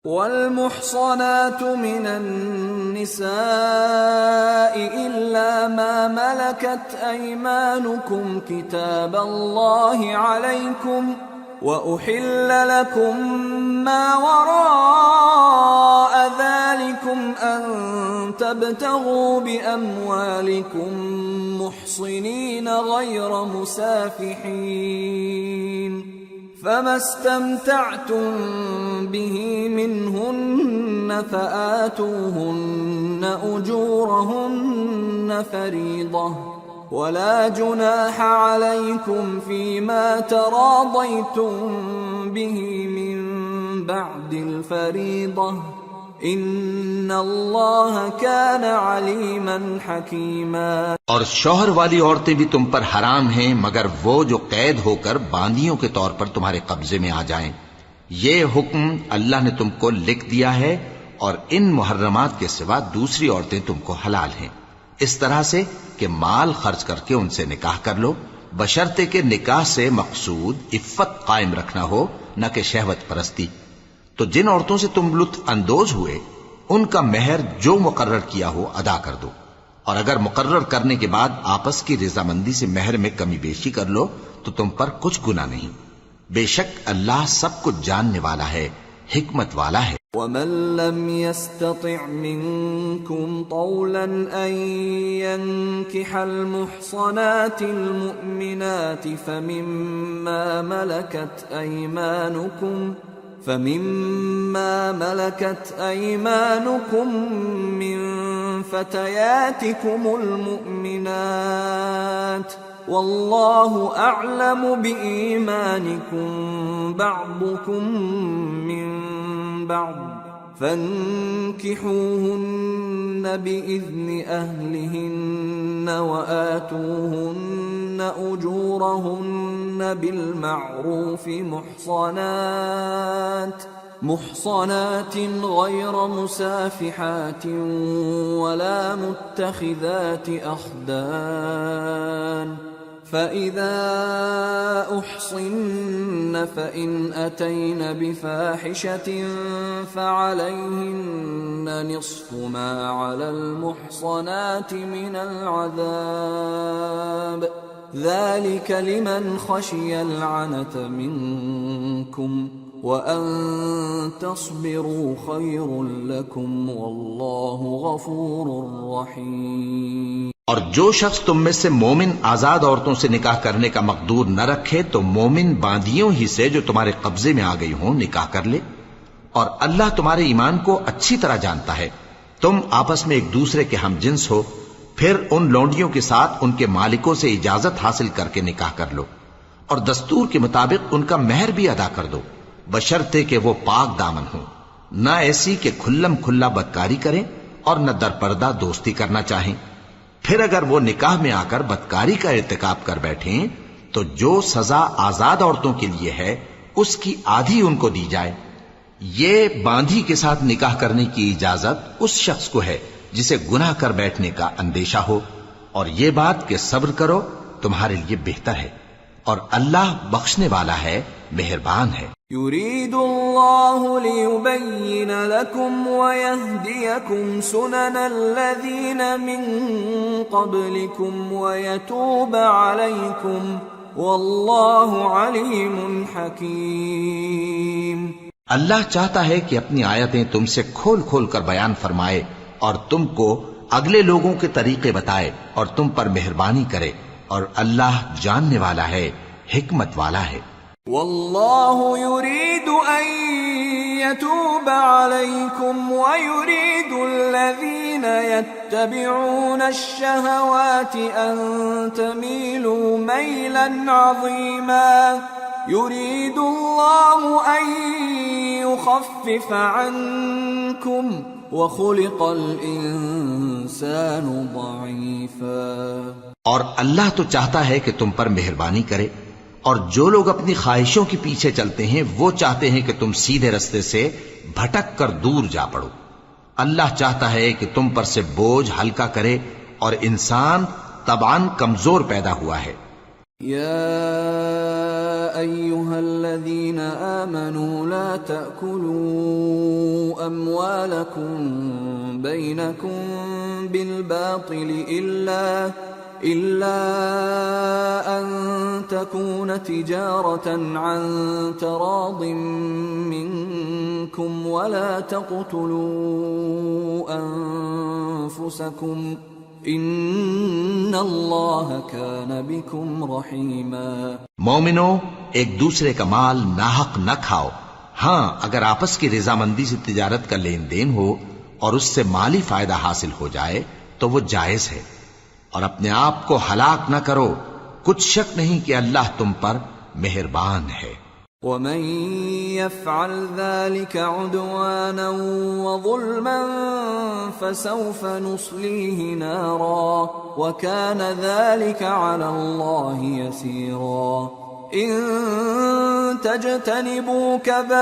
والمحصنات من النساء إلا ما ملكت أيمانكم كتاب الله عليكم وأحل لكم ما وراء ذلكم أن تبتغوا بأموالكم محصنين غير مسافحين فما استمتعتم به منهن فآتوهن أجورهن فريضة ولا جناح عليكم فيما تراضيتم به من بعد الفريضة ان اللہ کان علیما حکیما۔ اور شوہر والی عورتیں بھی تم پر حرام ہیں مگر وہ جو قید ہو کر باندیوں کے طور پر تمہارے قبضے میں آ جائیں۔ یہ حکم اللہ نے تم کو لکھ دیا ہے، اور ان محرمات کے سوا دوسری عورتیں تم کو حلال ہیں، اس طرح سے کہ مال خرچ کر کے ان سے نکاح کر لو، بشرطے کہ نکاح سے مقصود عفت قائم رکھنا ہو، نہ کہ شہوت پرستی۔ تو جن عورتوں سے تم لطف اندوز ہوئے ان کا مہر جو مقرر کیا ہو ادا کر دو، اور اگر مقرر کرنے کے بعد آپس کی رضامندی سے مہر میں کمی بیشی کر لو تو تم پر کچھ گناہ نہیں، بے شک اللہ سب کچھ جاننے والا ہے، حکمت والا ہے۔ وَمَن لَّمْ يَسْتَطِعْ مِنكُمْ طَوْلًا أَن يَنكِحَ الْمُحْصَنَاتِ الْمُؤْمِنَاتِ فمما ملكت أيمانكم من فتياتكم المؤمنات والله أعلم بإيمانكم بعضكم من بعض فانكحوهن بإذن أهلهن وآتوهن أجورهن بالمعروف محصنات غير مسافحات ولا متخذات أخدان فإذا أحصن فإن أتين بفاحشة فعليهن نصف ما على المحصنات من العذاب ذلك لمن خشي العنة منكم وأن تصبروا خير لكم والله غفور رحيم۔ اور جو شخص تم میں سے مومن آزاد عورتوں سے نکاح کرنے کا مقدور نہ رکھے تو مومن باندیوں ہی سے جو تمہارے قبضے میں آ گئی ہوں نکاح کر لے، اور اللہ تمہارے ایمان کو اچھی طرح جانتا ہے۔ تم آپس میں ایک دوسرے کے ہم جنس ہو، پھر ان لونڈیوں کے ساتھ ان کے مالکوں سے اجازت حاصل کر کے نکاح کر لو، اور دستور کے مطابق ان کا مہر بھی ادا کر دو، بشرطے کہ وہ پاک دامن ہوں، نہ ایسی کہ کھلم کھلا بدکاری کریں اور نہ درپردہ دوستی کرنا چاہیں۔ پھر اگر وہ نکاح میں آ کر بدکاری کا ارتکاب کر بیٹھیں تو جو سزا آزاد عورتوں کے لیے ہے اس کی آدھی ان کو دی جائے۔ یہ باندھی کے ساتھ نکاح کرنے کی اجازت اس شخص کو ہے جسے گناہ کر بیٹھنے کا اندیشہ ہو، اور یہ بات کہ صبر کرو تمہارے لیے بہتر ہے، اور اللہ بخشنے والا ہے، مہربان ہے۔ يريد الله ليبين لكم ويهديكم سنن الذين من قبلكم ويتوب عليكم والله عليم حكيم۔ اللہ چاہتا ہے کہ اپنی آیتیں تم سے کھول کھول کر بیان فرمائے اور تم کو اگلے لوگوں کے طریقے بتائے اور تم پر مہربانی کرے، اور اللہ جاننے والا ہے، حکمت والا ہے۔ والله يريد أن يتوب عليكم ويريد الذين يتبعون الشهوات أن تميلوا ميلا عظيما يريد الله أن يخفف عنكم وخلق الإنسان ضعيفا۔ اور اللہ تو چاہتا ہے کہ تم پر مہربانی کرے، اور جو لوگ اپنی خواہشوں کے پیچھے چلتے ہیں وہ چاہتے ہیں کہ تم سیدھے رستے سے بھٹک کر دور جا پڑو۔ اللہ چاہتا ہے کہ تم پر سے بوجھ ہلکا کرے، اور انسان طبعاً کمزور پیدا ہوا ہے۔ یا ایھا الذین آمنوا لا تأکلوا أموالكم بينكم بالباطل إلا أن تكون تجارة عن تراض منكم ولا تقتلوا أنفسكم ان اللہ کان بکم رحیما۔ مومنو، ایک دوسرے کا مال ناحق نہ کھاؤ۔ ہاں، اگر آپس کی رضامندی سے تجارت کا لین دین ہو اور اس سے مالی فائدہ حاصل ہو جائے تو وہ جائز ہے، اور اپنے آپ کو ہلاک نہ کرو، کچھ شک نہیں کہ اللہ تم پر مہربان ہے۔ ومن يفعل ذلك عدوانا وظلما فسوف نصليه نارا وكان ذلك على الله يسيرا۔ إن تجتنبوا كبائر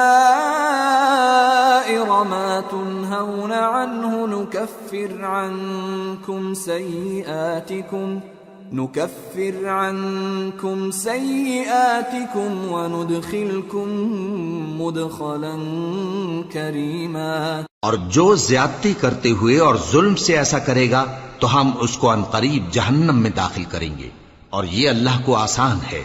ما تنهون عنه نكفر عنكم سيئاتكم وندخلكم مدخلا كريما۔ اور جو زیادتی کرتے ہوئے اور ظلم سے ایسا کرے گا تو ہم اس کو عنقریب جہنم میں داخل کریں گے، اور یہ اللہ کو آسان ہے۔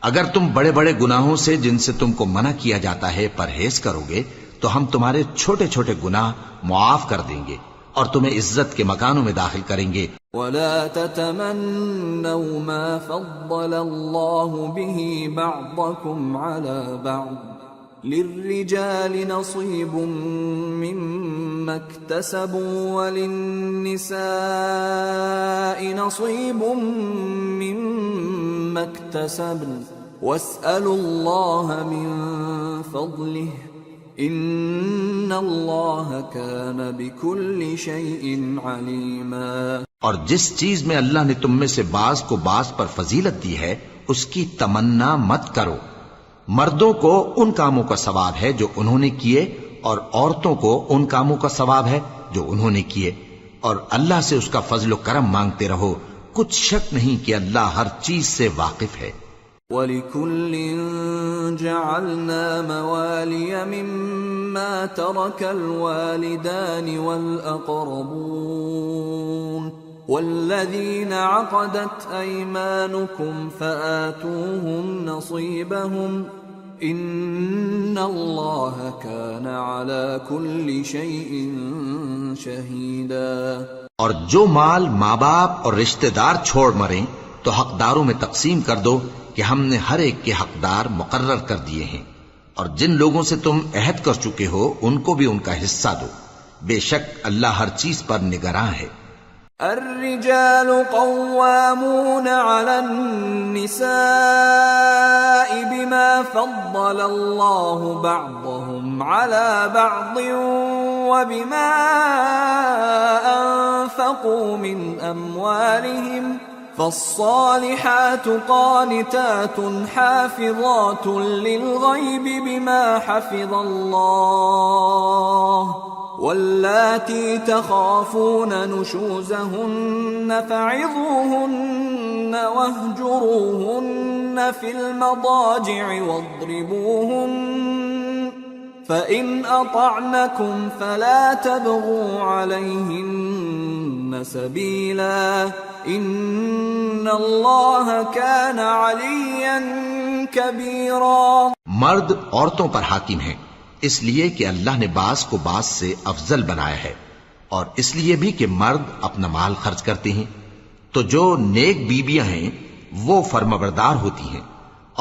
اگر تم بڑے بڑے گناہوں سے جن سے تم کو منع کیا جاتا ہے پرہیز کرو گے تو ہم تمہارے چھوٹے چھوٹے گناہ معاف کر دیں گے اور تمہیں عزت کے مکانوں میں داخل کریں گے۔ ولا تتمنوا ما فضل الله به بعضكم على بعض للرجال نصيب مما اكتسبوا وللنساء نصيب مما اكتسبن واسألوا الله من فضله ان اللہ کان بکل شیء علیما۔ اور جس چیز میں اللہ نے تم میں سے بعض کو بعض پر فضیلت دی ہے اس کی تمنا مت کرو۔ مردوں کو ان کاموں کا ثواب ہے جو انہوں نے کیے، اور عورتوں کو ان کاموں کا ثواب ہے جو انہوں نے کیے، اور اللہ سے اس کا فضل و کرم مانگتے رہو، کچھ شک نہیں کہ اللہ ہر چیز سے واقف ہے۔ وَلِكُلٍّ جَعَلْنَا مَوَالِيَ مِمَّا تَرَكَ الْوَالِدَانِ وَالْأَقْرَبُونَ وَالَّذِينَ عَقَدَتْ أَيْمَانُكُمْ فَآتُوهُمْ نَصِيبَهُمْ إِنَّ اللَّهَ كَانَ عَلَى كُلِّ شَيْءٍ شَهِيدًا۔ اور جو مال ماں باپ اور رشتہ دار چھوڑ مریں تو حقداروں میں تقسیم کر دو کہ ہم نے ہر ایک کے حقدار مقرر کر دیے ہیں، اور جن لوگوں سے تم عہد کر چکے ہو ان کو بھی ان کا حصہ دو، بے شک اللہ ہر چیز پر نگراں ہے۔ الرجال قوامون على النساء بما فضل الله بعضهم على بعض وبما أنفقوا من أموالهم فالصالحات قانتات حافظات للغيب بما حفظ الله واللاتي تخافون نشوزهن فعظوهن واهجروهن في المضاجع واضربوهن فإن أطعنكم فلا تبغوا عليهن سبيلا ان اللہ کان علیا کبیرا۔ مرد عورتوں پر حاکم ہیں اس لیے کہ اللہ نے بعض کو بعض سے افضل بنایا ہے، اور اس لیے بھی کہ مرد اپنا مال خرچ کرتے ہیں، تو جو نیک بیویاں ہیں وہ فرمانبردار ہوتی ہیں،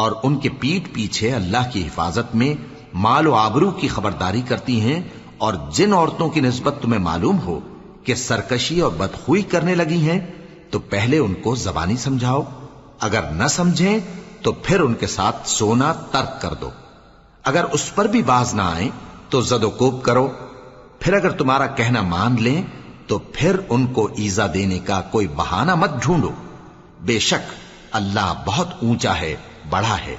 اور ان کے پیٹھ پیچھے اللہ کی حفاظت میں مال و آبرو کی خبرداری کرتی ہیں، اور جن عورتوں کی نسبت تمہیں معلوم ہو کہ سرکشی اور بدخوئی کرنے لگی ہیں تو پہلے ان کو زبانی سمجھاؤ، اگر نہ سمجھیں تو پھر ان کے ساتھ سونا ترک کر دو، اگر اس پر بھی باز نہ آئیں تو زد و کوب کرو، پھر اگر تمہارا کہنا مان لیں تو پھر ان کو ایذا دینے کا کوئی بہانہ مت ڈھونڈو، بے شک اللہ بہت اونچا ہے، بڑا ہے۔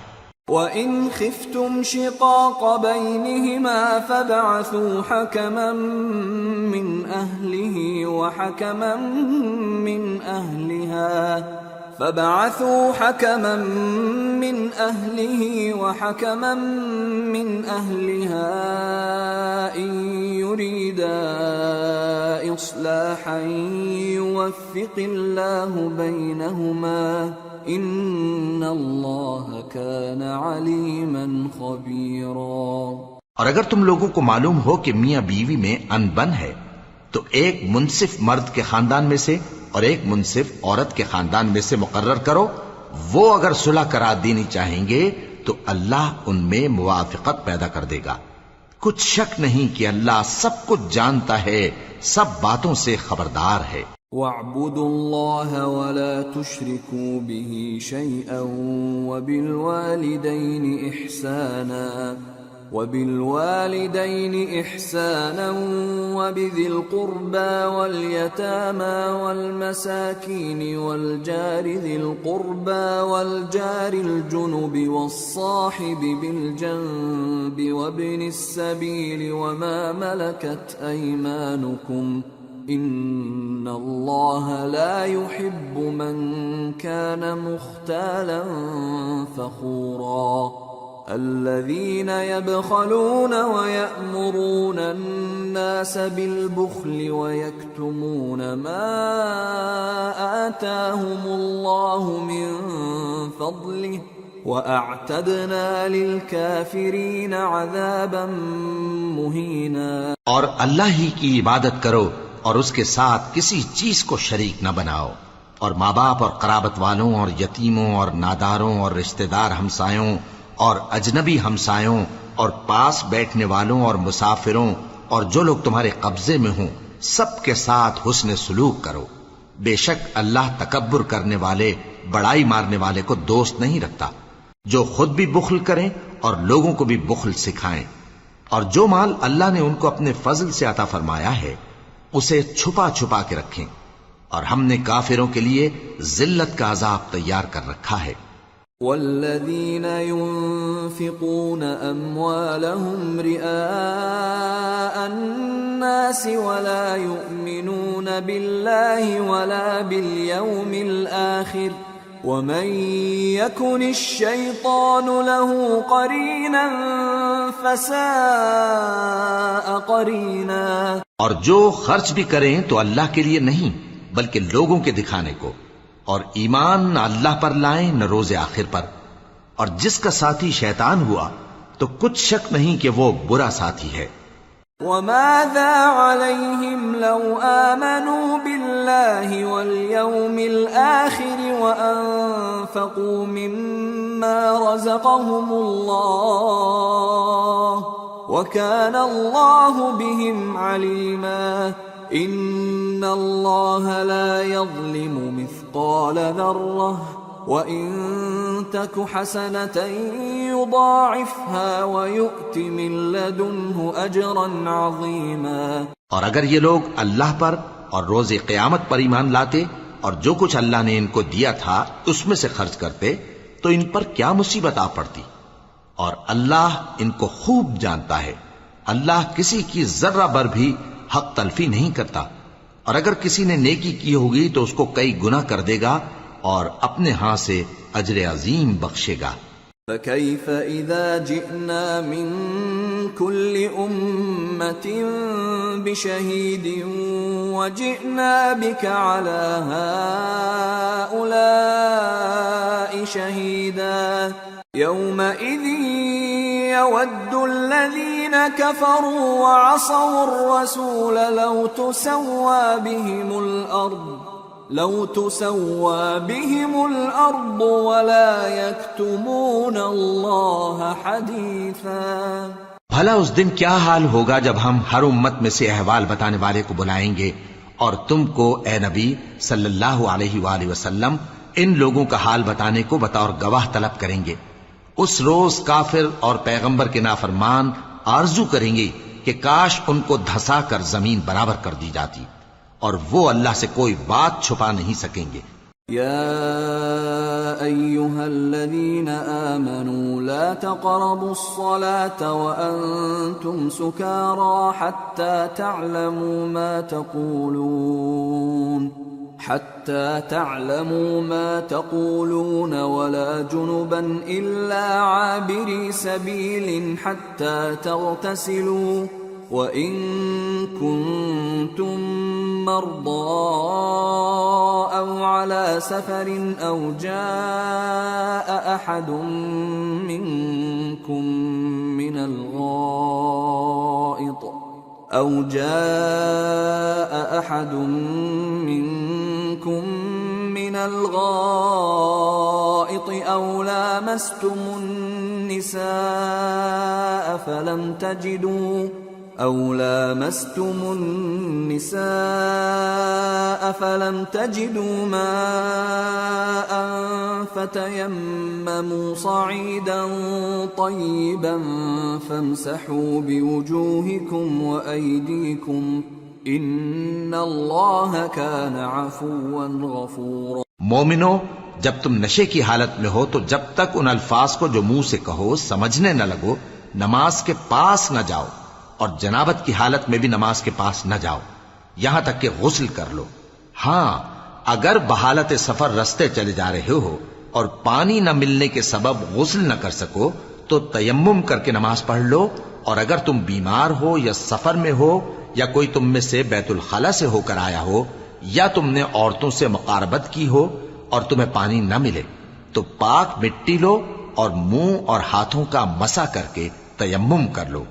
وَإِنْ خِفْتُمْ شِقَاقَ بَيْنِهِمَا فَابْعَثُوا حَكَمًا مِّنْ أَهْلِهِ وَحَكَمًا مِّنْ أَهْلِهَا إِنْ يريدا إصلاحا يوفق الله بينهما إن الله كان عليما خبيرا۔ اور اگر تم لوگوں کو معلوم ہو کہ میاں بیوی میں انبن ہے تو ایک منصف مرد کے خاندان میں سے اور ایک منصف عورت کے خاندان میں سے مقرر کرو، وہ اگر صلح کرا دینی چاہیں گے تو اللہ ان میں موافقت پیدا کر دے گا۔ کچھ شک نہیں کہ اللہ سب کچھ جانتا ہے، سب باتوں سے خبردار ہے۔ وَاعْبُدُوا اللَّهَ وَلَا تُشْرِكُوا بِهِ شَيْئًا وَبِالْوَالِدَيْنِ إِحْسَانًا وَبِذِي الْقُرْبَى وَالْيَتَامَى وَالْمَسَاكِينِ وَالْجَارِ ذِي الْقُرْبَى وَالْجَارِ الْجُنُبِ وَالصَّاحِبِ بِالْجَنبِ وَابْنِ السَّبِيلِ وَمَا مَلَكَتْ أَيْمَانُكُمْ إِنَّ اللَّهَ لَا يُحِبُّ مَنْ كَانَ مُخْتَالًا فَخُورًا۔ الذين يبخلون ويأمرون الناس بالبخل ويكتمون ما آتاهم الله من فضله وأعتدنا للكافرين عذابا مهينا۔ اور اللہ ہی کی عبادت کرو اور اس کے ساتھ کسی چیز کو شریک نہ بناؤ، اور ماں باپ اور قرابت والوں اور یتیموں اور ناداروں اور رشتہ دار ہمسایوں اور اجنبی ہمسایوں اور پاس بیٹھنے والوں اور مسافروں اور جو لوگ تمہارے قبضے میں ہوں سب کے ساتھ حسن سلوک کرو۔ بے شک اللہ تکبر کرنے والے، بڑائی مارنے والے کو دوست نہیں رکھتا۔ جو خود بھی بخل کریں اور لوگوں کو بھی بخل سکھائیں، اور جو مال اللہ نے ان کو اپنے فضل سے عطا فرمایا ہے اسے چھپا چھپا کے رکھیں، اور ہم نے کافروں کے لیے ذلت کا عذاب تیار کر رکھا ہے۔ والذين ينفقون أموالهم رئاء الناس ولا يؤمنون بالله ولا باليوم الآخر ومن يكن الشيطان له قرينا فساء قرينا۔ اور جو خرچ بھی کریں تو اللہ کے لیے نہیں بلکہ لوگوں کے دکھانے کو، اور ایمان نہ اللہ پر لائیں نہ روز آخر پر، اور جس کا ساتھی شیطان ہوا تو کچھ شک نہیں کہ وہ برا ساتھی ہے۔ وَمَاذَا عَلَيْهِمْ لَوْ آمَنُوا بِاللَّهِ وَالْيَوْمِ الْآخِرِ وَأَنفَقُوا مِمَّا رَزَقَهُمُ اللَّهُ وَكَانَ اللَّهُ بِهِمْ عَلِيمًا۔ إِنَّ اللَّهَ لَا يَظْلِمُ مِثْقَالَ ذَرَّةٍ وَإِن تَكُ حَسَنَةً يُضَاعِفْهَا وَيُؤْتِ مِن لَّدُنْهُ أَجْرًا عَظِيمًا۔ اور اگر یہ لوگ اللہ پر اور روز قیامت پر ایمان لاتے اور جو کچھ اللہ نے ان کو دیا تھا اس میں سے خرچ کرتے تو ان پر کیا مصیبت آ پڑتی، اور اللہ ان کو خوب جانتا ہے۔ اللہ کسی کی ذرہ بر بھی حق تلفی نہیں کرتا، اور اگر کسی نے نیکی کی ہوگی تو اس کو کئی گنا کر دے گا اور اپنے ہاں سے اجر عظیم بخشے گا۔ فَكَيْفَ إِذَا جِئْنَا مِن كُلِّ أُمَّةٍ بِشَهِيدٍ وَجِئْنَا بِكَ عَلَى هَؤُلَاءِ شَهِيدًا يَوْمَئِذٍ يَوَدُّ الَّذِينَ كَفَرُوا وَعَصَوُا الرَّسُولَ لَوْ تُسَوَّى بِهِمُ الْأَرْضُ وَلَا يَكْتُمُونَ اللَّهَ حَدِيثًا۔ بھلا اس دن کیا حال ہوگا جب ہم ہر امت میں سے احوال بتانے والے کو بلائیں گے اور تم کو اے نبی صلی اللہ علیہ وآلہ وسلم ان لوگوں کا حال بتانے کو بطور گواہ طلب کریں گے۔ اس روز کافر اور پیغمبر کے نافرمان آرزو کریں گے کہ کاش ان کو دھسا کر زمین برابر کر دی جاتی، اور وہ اللہ سے کوئی بات چھپا نہیں سکیں گے۔ یا ایھا الذین آمنوا لا تقربوا الصلاة وانتم سکارى حتى تعلموا ما تقولون ولا جنبا إلا عابري سبيل حتى تغتسلوا وَإِن كُنتُم مَّرْضَىٰ أَوْ عَلَىٰ سَفَرٍ أَوْ جَاءَ أَحَدٌ مِّنكُم من الغائط أو لامستم النساء فلم تجدوا ماء فتيمموا صعيدا طيبا فامسحوا بوجوهكم وأيديكم ان اللہ کان عفوا غفورا۔ مومنو، جب تم نشے کی حالت میں ہو تو جب تک ان الفاظ کو جو منہ سے کہو سمجھنے نہ لگو نماز کے پاس نہ جاؤ، اور جنابت کی حالت میں بھی نماز کے پاس نہ جاؤ یہاں تک کہ غسل کر لو۔ ہاں، اگر بحالت سفر رستے چلے جا رہے ہو اور پانی نہ ملنے کے سبب غسل نہ کر سکو تو تیمم کر کے نماز پڑھ لو، اور اگر تم بیمار ہو یا سفر میں ہو یا کوئی تم میں سے بیت الخلا سے ہو کر آیا ہو یا تم نے عورتوں سے مقاربت کی ہو اور تمہیں پانی نہ ملے تو پاک مٹی لو اور منہ اور ہاتھوں کا مسح کر کے تیمم کر لو،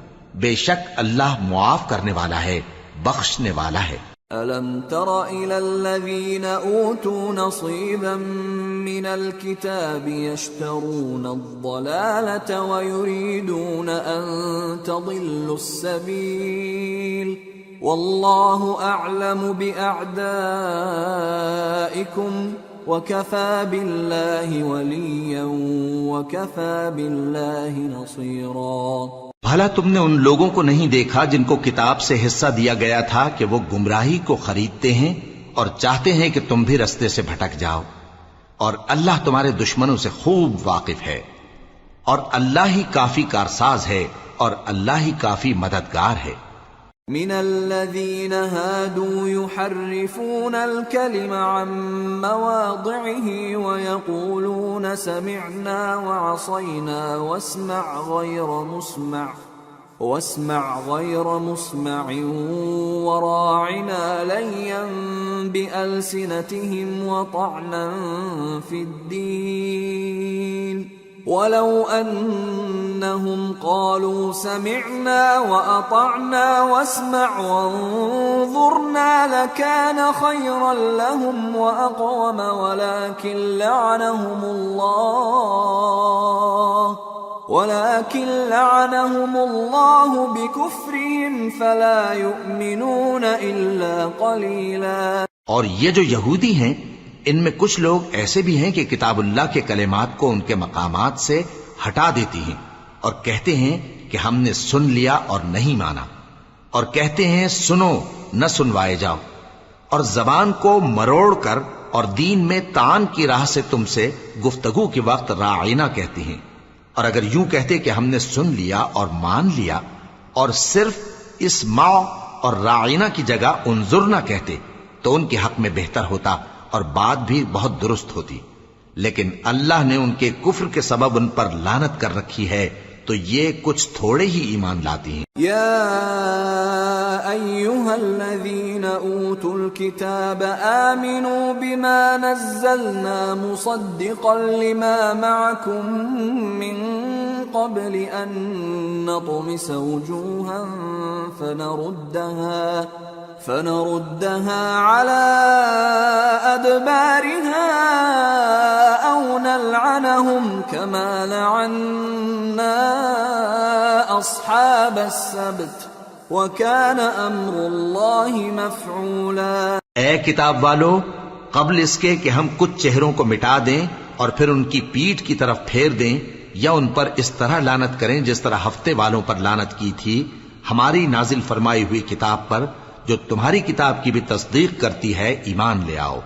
بے شک اللہ معاف کرنے والا ہے، بخشنے والا ہے۔ أَلَمْ تَرَ إِلَى الَّذِينَ أُوتُوا نَصِيبًا مِّنَ الْكِتَابِ يَشْتَرُونَ الضَّلَالَةَ وَيُرِيدُونَ أَن تَضِلُّوا السَّبِيلَ وَاللَّهُ أَعْلَمُ بِأَعْدَائِكُمْ وَكَفَى بِاللَّهِ وَلِيًّا وَكَفَى بِاللَّهِ نَصِيرًا۔ بھلا تم نے ان لوگوں کو نہیں دیکھا جن کو کتاب سے حصہ دیا گیا تھا کہ وہ گمراہی کو خریدتے ہیں اور چاہتے ہیں کہ تم بھی رستے سے بھٹک جاؤ، اور اللہ تمہارے دشمنوں سے خوب واقف ہے، اور اللہ ہی کافی کارساز ہے، اور اللہ ہی کافی مددگار ہے۔ من الذين هادوا يحرفون الكلم عن مواضعه ويقولون سمعنا وعصينا واسمع غير مسمع وراعنا ليا بألسنتهم وطعنا في الدين ولو أنهم قالوا سمعنا وأطعنا واسمع وانظرنا لكان خيرا لهم وأقوم ولكن لعنهم الله بكفرهم فلا يؤمنون إلا قليلا۔ اور یہ جو یہودی ہیں ان میں کچھ لوگ ایسے بھی ہیں کہ کتاب اللہ کے کلمات کو ان کے مقامات سے ہٹا دیتی ہیں اور کہتے ہیں کہ ہم نے سن لیا اور نہیں مانا، اور کہتے ہیں سنو نہ سنوائے جاؤ، اور زبان کو مروڑ کر اور دین میں طعن کی راہ سے تم سے گفتگو کے وقت راعینا کہتی ہیں، اور اگر یوں کہتے کہ ہم نے سن لیا اور مان لیا اور صرف اسمع اور راعینا کی جگہ انظرنا کہتے تو ان کے حق میں بہتر ہوتا اور بات بھی بہت درست ہوتی، لیکن اللہ نے ان کے کفر کے سبب ان پر لعنت کر رکھی ہے تو یہ کچھ تھوڑے ہی ایمان لاتی ہیں۔ یا ایھا الذین اوتوا الکتاب آمنوا بما نزلنا مصدقا لما معکم من قبل ان نطمس وجوها فنردها على أدبارها أو نلعنهم كما لعنا أصحاب السبت وكان أمر الله مفعولا۔ اے کتاب والو، قبل اس کے کہ ہم کچھ چہروں کو مٹا دیں اور پھر ان کی پیٹھ کی طرف پھیر دیں یا ان پر اس طرح لعنت کریں جس طرح ہفتے والوں پر لعنت کی تھی ہماری نازل فرمائی ہوئی کتاب پر جو تمہاری کتاب کی بھی تصدیق کرتی ہے، ایمان لے آؤ،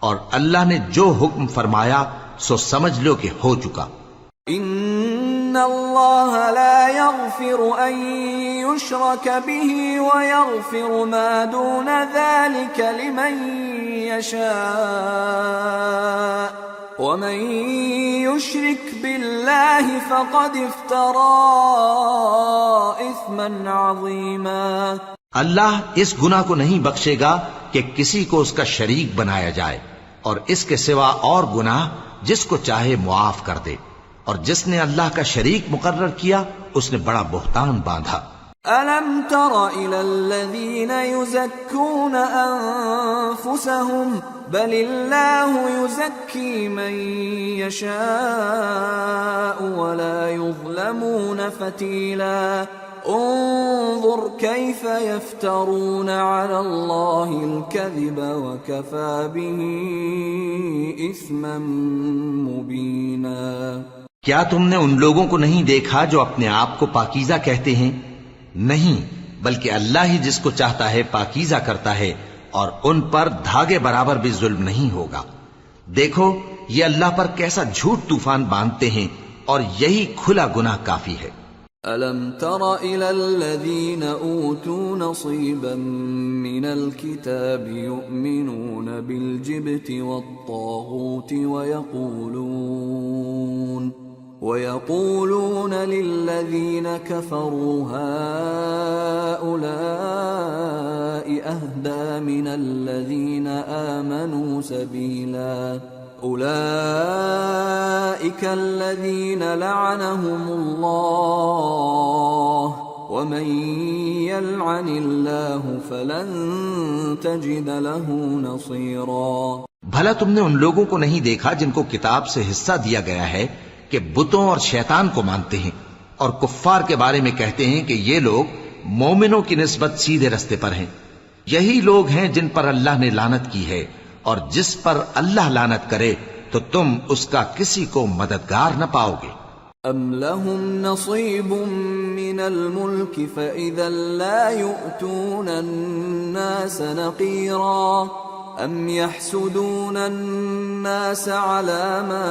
اور اللہ نے جو حکم فرمایا سو سمجھ لو کہ ہو چکا۔ ان اللہ لا يغفر ان يشرك به ويغفر ما دون ذلك لمن يشاء ومن يشرك بالله فقد افترى اثما عظيما. اللہ اس گناہ کو نہیں بخشے گا کہ کسی کو اس کا شریک بنایا جائے، اور اس کے سوا اور گناہ جس کو چاہے معاف کر دے، اور جس نے اللہ کا شریک مقرر کیا اس نے بڑا بہتان باندھا. أَلَمْ تَرَ إِلَى الَّذِينَ يُزَكُّونَ أَنفُسَهُمْ بَلِ اللَّهُ يُزَكِّي مَن يَشَاءُ وَلَا يُظْلَمُونَ فَتِيلًا. انظر كيف يفترون على الله الكذب وكفى به إثما مبينا. کیا تم نے ان لوگوں کو نہیں دیکھا جو اپنے آپ کو پاکیزہ کہتے ہیں؟ نہیں، بلکہ اللہ ہی جس کو چاہتا ہے پاکیزہ کرتا ہے، اور ان پر دھاگے برابر بھی ظلم نہیں ہوگا. دیکھو یہ اللہ پر کیسا جھوٹ طوفان باندھتے ہیں، اور یہی کھلا گناہ کافی ہے. أَلَمْ تَرَ إِلَى الَّذِينَ أُوتُوا نَصِيبًا مِّنَ الْكِتَابِ يُؤْمِنُونَ بِالْجِبْتِ وَالطَّاغُوتِ وَيَقُولُونَ لِلَّذِينَ كَفَرُوا هَؤُلَاءِ أَهْدَى مِنَ الَّذِينَ آمَنُوا سَبِيلًا. أولئك الذين لعنهم الله ومن يلعن الله فلن تجد له نصيرا. بھلا تم نے ان لوگوں کو نہیں دیکھا جن کو کتاب سے حصہ دیا گیا ہے کہ بتوں اور شیطان کو مانتے ہیں، اور کفار کے بارے میں کہتے ہیں کہ یہ لوگ مومنوں کی نسبت سیدھے رستے پر ہیں. یہی لوگ ہیں جن پر اللہ نے لعنت کی ہے، اور جس پر اللہ لعنت کرے تو تم اس کا کسی کو مددگار نہ پاؤ گے. ام لهم نصیب من الملک فاذا لا يؤتون الناس نقیرا ام يحسدون الناس على ما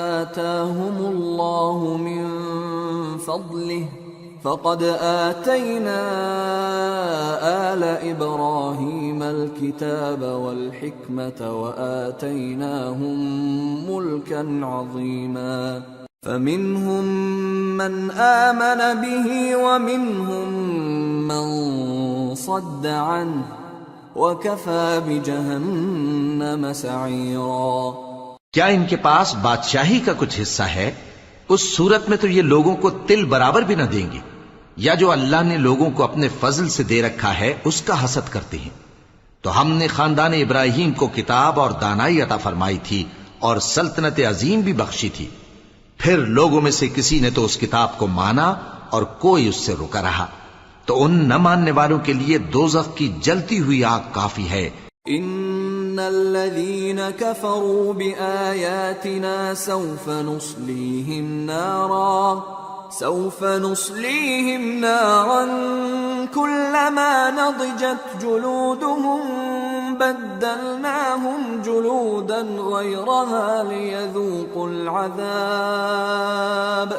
آتاهم الله من فضله فقد آتينا آل إبراهيم الكتاب والحكمة وآتيناهم ملكا عظيما. فمنهم من آمن به ومنهم من صد عنه وكفى بجهنم سعيرا. کیا ان کے پاس بادشاہی کا کچھ حصہ ہے؟ اس صورت میں تو یہ لوگوں کو تل برابر بھی نہ دیں گے. یا جو اللہ نے لوگوں کو اپنے فضل سے دے رکھا ہے اس کا حسد کرتے ہیں. تو ہم نے خاندان ابراہیم کو کتاب اور دانائی عطا فرمائی تھی اور سلطنت عظیم بھی بخشی تھی. پھر لوگوں میں سے کسی نے تو اس کتاب کو مانا اور کوئی اس سے رکا رہا. تو ان نہ ماننے والوں کے لیے دوزخ کی جلتی ہوئی آگ کافی ہے. ان الذين كفروا بآياتنا سوف نصليهم نارا كلما نضجت جلودهم بدلناهم جلودا غيرها ليذوقوا العذاب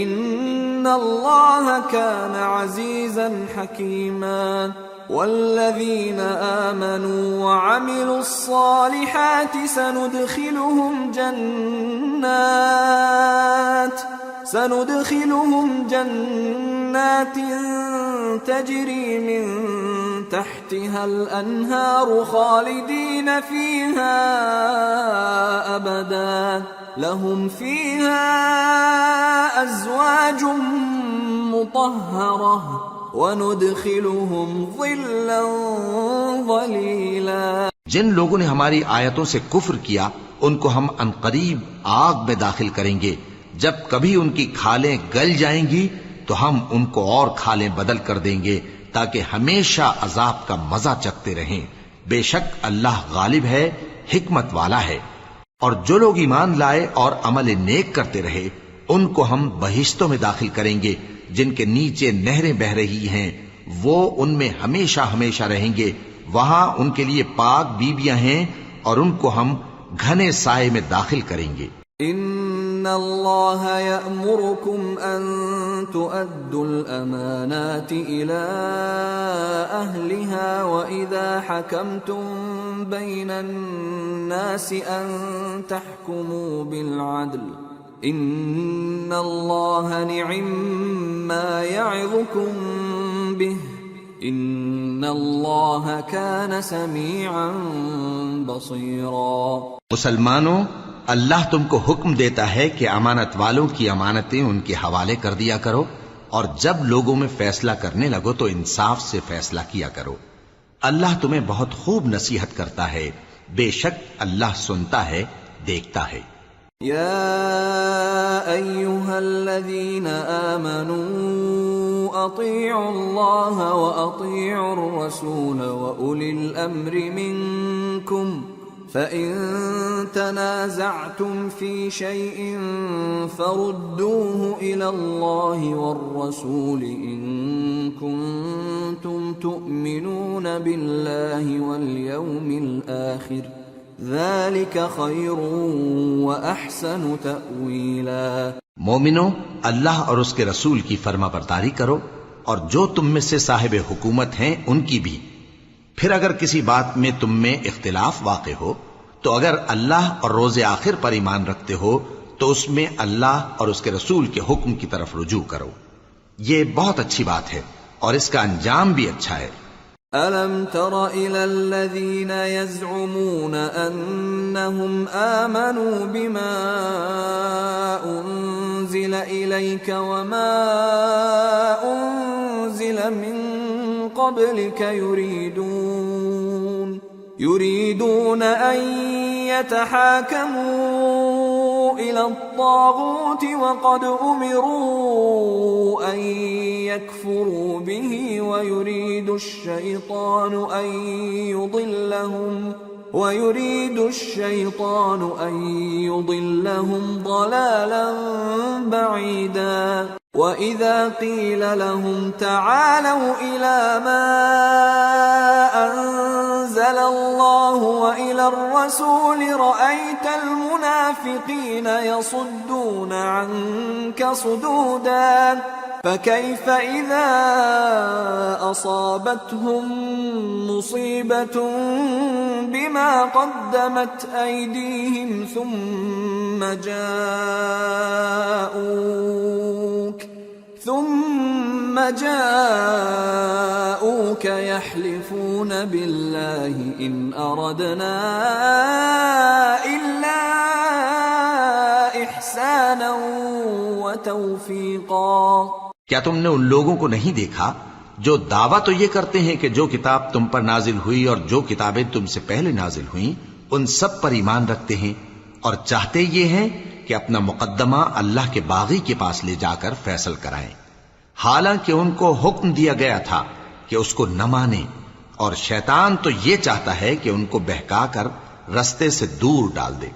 ان الله كان عزيزا حكيما. والذين آمنوا وعملوا الصالحات سندخلهم جنات تجري من تحتها الأنهار خالدين فيها أبدا لهم فيها أزواج مطهرة وَنُدْخِلُهُمْ ظِلًّا ظَلِيلًا. جن لوگوں نے ہماری آیتوں سے کفر کیا ان کو ہم عنقریب آگ میں داخل کریں گے. جب کبھی ان کی کھالیں گل جائیں گی تو ہم ان کو اور کھالیں بدل کر دیں گے تاکہ ہمیشہ عذاب کا مزہ چکھتے رہیں. بے شک اللہ غالب ہے، حکمت والا ہے. اور جو لوگ ایمان لائے اور عمل نیک کرتے رہے ان کو ہم بہشتوں میں داخل کریں گے جن کے نیچے نہریں بہ رہی ہیں، وہ ان میں ہمیشہ ہمیشہ رہیں گے. وہاں ان کے لیے پاک بیویاں ہیں اور ان کو ہم گھنے سائے میں داخل کریں گے. ان اللہ یأمرکم ان تؤدوا الامانات الى اہلها واذا حکمتم بین الناس ان تحکموا بالعدل ان اللہ نعم ما یعظکم بہ ان اللہ کان سمیعا بصیرا۔ مسلمانوں، اللہ تم کو حکم دیتا ہے کہ امانت والوں کی امانتیں ان کے حوالے کر دیا کرو، اور جب لوگوں میں فیصلہ کرنے لگو تو انصاف سے فیصلہ کیا کرو۔ اللہ تمہیں بہت خوب نصیحت کرتا ہے، بے شک اللہ سنتا ہے، دیکھتا ہے۔ يا أيها الذين آمنوا أطيعوا الله وأطيعوا الرسول وأولي الأمر منكم فإن تنازعتم في شيء فردوه إلى الله والرسول إن كنتم تؤمنون بالله واليوم الآخر ذلك خیر واحسن تأویلا۔ مومنو، اللہ اور اس کے رسول کی فرما برداری کرو، اور جو تم میں سے صاحب حکومت ہیں ان کی بھی۔ پھر اگر کسی بات میں تم میں اختلاف واقع ہو تو اگر اللہ اور روز آخر پر ایمان رکھتے ہو تو اس میں اللہ اور اس کے رسول کے حکم کی طرف رجوع کرو، یہ بہت اچھی بات ہے اور اس کا انجام بھی اچھا ہے۔ أَلَمْ تَرَ إِلَى الَّذِينَ يَزْعُمُونَ أَنَّهُمْ آمَنُوا بِمَا أُنزِلَ إِلَيْكَ وَمَا أُنزِلَ مِن قَبْلِكَ يُرِيدُونَ أَن يَتَحَاكَمُوا إِلَى الطَّاغُوتِ وَقَدْ أُمِرُوا أَن يَكْفُرُوا بِهِ وَيُرِيدُ الشَّيْطَانُ أَن يُضِلَّهُمْ ضَلَالًا بَعِيدًا۔ وَإِذَا قِيلَ لَهُمْ تَعَالَوْا إِلَى مَا أَنزَلَ اللَّهُ وَإِلَى الرَّسُولِ رَأَيْتَ الْمُنَافِقِينَ يَصُدُّونَ عَنكَ صُدُودًا فَكَيْفَ إِذَا أَصَابَتْهُم مُّصِيبَةٌ بِمَا قَدَّمَتْ أَيْدِيهِمْ ثُمَّ جاءوك يحلفون بالله إن أردنا إلا إحسانا وتوفيقا۔ کیا تم نے ان لوگوں کو نہیں دیکھا جو دعویٰ تو یہ کرتے ہیں کہ جو کتاب تم پر نازل ہوئی اور جو کتابیں تم سے پہلے نازل ہوئیں ان سب پر ایمان رکھتے ہیں، اور چاہتے یہ ہیں کہ اپنا مقدمہ اللہ کے باغی کے پاس لے جا کر فیصل کرائیں، حالانکہ ان کو حکم دیا گیا تھا کہ اس کو نہ مانیں، اور شیطان تو یہ چاہتا ہے کہ ان کو بہکا کر رستے سے دور ڈال دے۔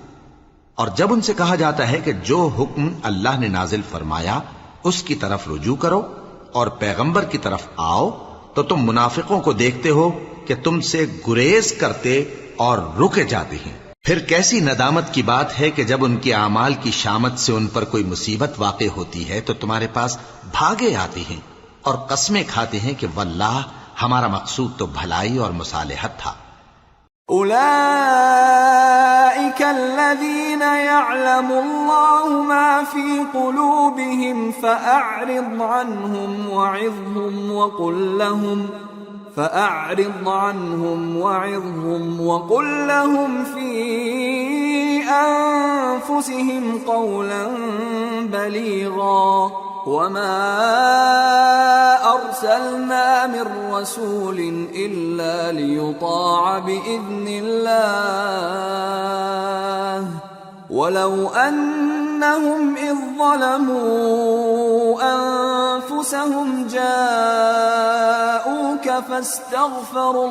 اور جب ان سے کہا جاتا ہے کہ جو حکم اللہ نے نازل فرمایا اس کی طرف رجوع کرو اور پیغمبر کی طرف آؤ، تو تم منافقوں کو دیکھتے ہو کہ تم سے گریز کرتے اور رکے جاتے ہیں۔ پھر کیسی ندامت کی بات ہے کہ جب ان کے اعمال کی شامت سے ان پر کوئی مصیبت واقع ہوتی ہے تو تمہارے پاس بھاگے آتے ہیں اور قسمیں کھاتے ہیں کہ واللہ ہمارا مقصود تو بھلائی اور مصالحت تھا۔ أولئك الذين يعلم الله ما في قلوبهم فأعرض عنهم وعظهم وقل لهم في أنفسهم قولا بليغا وما أرسلنا من رسول إلا ليطاع بإذن الله ولو أنهم إذ ظلموا أنفسهم جاءوك فاستغفروا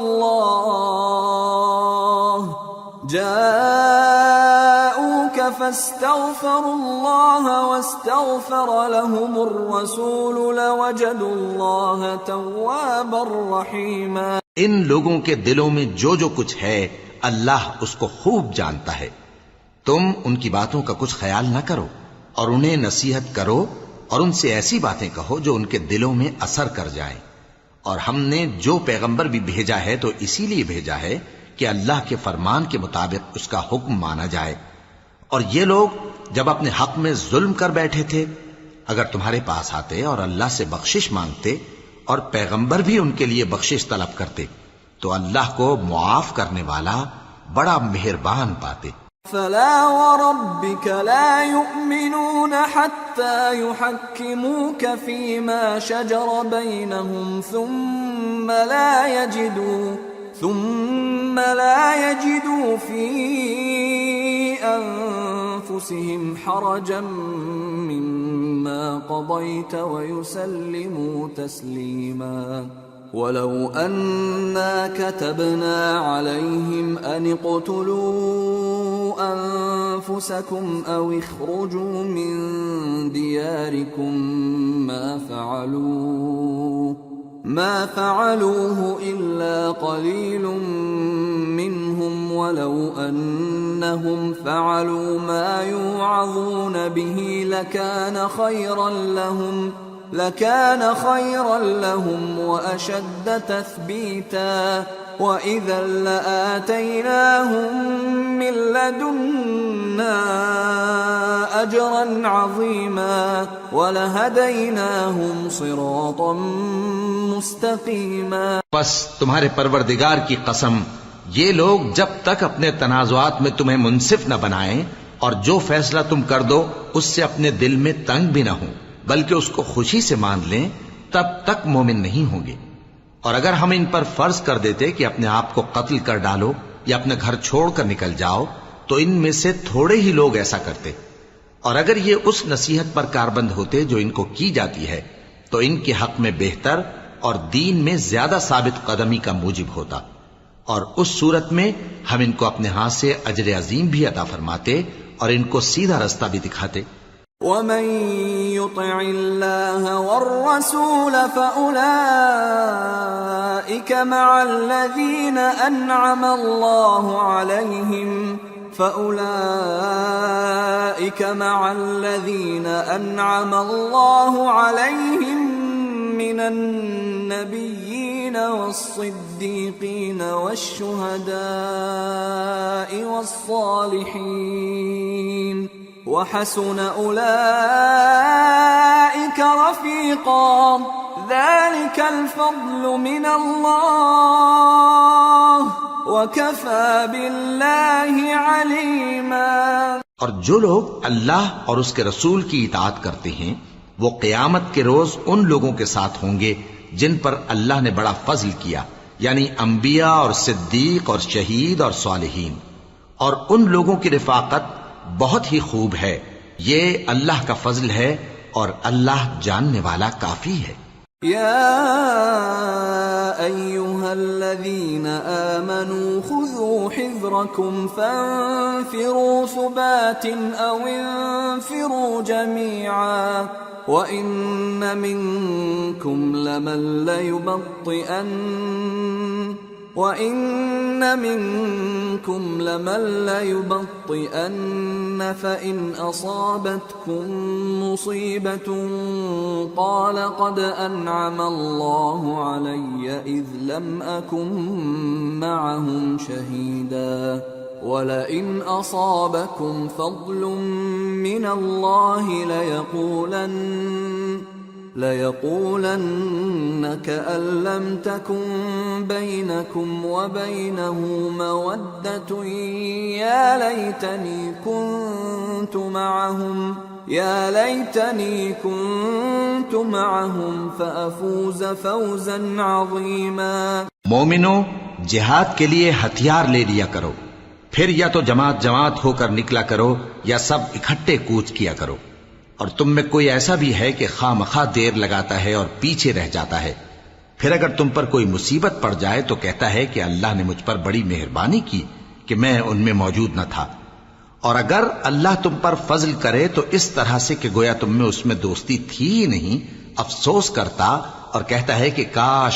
الله واستغفر لهم الرسول لوجدوا الله توابا رحيما۔ ان لوگوں کے دلوں میں جو کچھ ہے اللہ اس کو خوب جانتا ہے، تم ان کی باتوں کا کچھ خیال نہ کرو، اور انہیں نصیحت کرو اور ان سے ایسی باتیں کہو جو ان کے دلوں میں اثر کر جائیں. اور ہم نے جو پیغمبر بھی بھیجا ہے تو اسی لیے بھیجا ہے کہ اللہ کے فرمان کے مطابق اس کا حکم مانا جائے. اور یہ لوگ جب اپنے حق میں ظلم کر بیٹھے تھے، اگر تمہارے پاس آتے اور اللہ سے بخشش مانگتے اور پیغمبر بھی ان کے لیے بخشش طلب کرتے تو اللہ کو معاف کرنے والا بڑا مہربان پاتے. فلا وربك لا يؤمنون حتى يحكموك فيما شجر بينهم ثم لا يجدوا في أنفسهم حرجا مما قضيت ويسلموا تسليما. ولو أنا كتبنا عليهم أن اقتلوا أنفسكم أو اخرجوا من دياركم ما فعلوه إلا قليل منهم ولو أنهم فعلوا ما يوعظون به لكان خيرا لهم وأشد تثبيتا وإذا لآتيناهم من لدنا أجرا عظيما ولهديناهم صراطا مستقيما. پس تمہارے پروردگار کی قسم، یہ لوگ جب تک اپنے تنازعات میں تمہیں منصف نہ بنائیں اور جو فیصلہ تم کر دو اس سے اپنے دل میں تنگ بھی نہ ہوں بلکہ اس کو خوشی سے مان لیں، تب تک مومن نہیں ہوں گے. اور اگر ہم ان پر فرض کر دیتے کہ اپنے آپ کو قتل کر ڈالو یا اپنا گھر چھوڑ کر نکل جاؤ تو ان میں سے تھوڑے ہی لوگ ایسا کرتے. اور اگر یہ اس نصیحت پر کاربند ہوتے جو ان کو کی جاتی ہے تو ان کے حق میں بہتر اور دین میں زیادہ ثابت قدمی کا موجب ہوتا. اور اس صورت میں ہم ان کو اپنے ہاتھ سے اجر عظیم بھی عطا فرماتے اور ان کو سیدھا رستہ بھی دکھاتے. ومن يطع الله والرسول فأولئك مع الذين أنعم الله عليهم من النبيين والصديقين والشهداء والصالحين وحسن أولئك رفيقا ذلك الفضل من الله وكفى بالله عليما. اور جو لوگ اللہ اور اس کے رسول کی اطاعت کرتے ہیں وہ قیامت کے روز ان لوگوں کے ساتھ ہوں گے جن پر اللہ نے بڑا فضل کیا، یعنی انبیاء اور صدیق اور شہید اور صالحین. اور ان لوگوں کی رفاقت بہت ہی خوب ہے. یہ اللہ کا فضل ہے اور اللہ جاننے والا کافی ہے. يا أيها الذين آمنوا خذوا حذركم فانفروا ثبات أو انفروا جميعا وإن منكم لمن ليبطئن فإن أصابتكم مصيبة قال قد أنعم الله علي إذ لم أكن معهم شهيدا ولئن أصابكم فضل من الله ليقولن كأن لم تكن بينكم وبينه مودة يا ليتني كنت معهم فأفوز فوزا عظيما. مومنو، جہاد کے لیے ہتھیار لے لیا کرو، پھر یا تو جماعت جماعت ہو کر نکلا کرو یا سب اکٹھے کوچ کیا کرو. اور تم میں کوئی ایسا بھی ہے کہ خواہ مخواہ دیر لگاتا ہے اور پیچھے رہ جاتا ہے، پھر اگر تم پر کوئی مصیبت پڑ جائے تو کہتا ہے کہ اللہ نے مجھ پر بڑی مہربانی کی کہ میں ان میں موجود نہ تھا. اور اگر اللہ تم پر فضل کرے تو اس طرح سے کہ گویا تم میں اس میں دوستی تھی ہی نہیں، افسوس کرتا اور کہتا ہے کہ کاش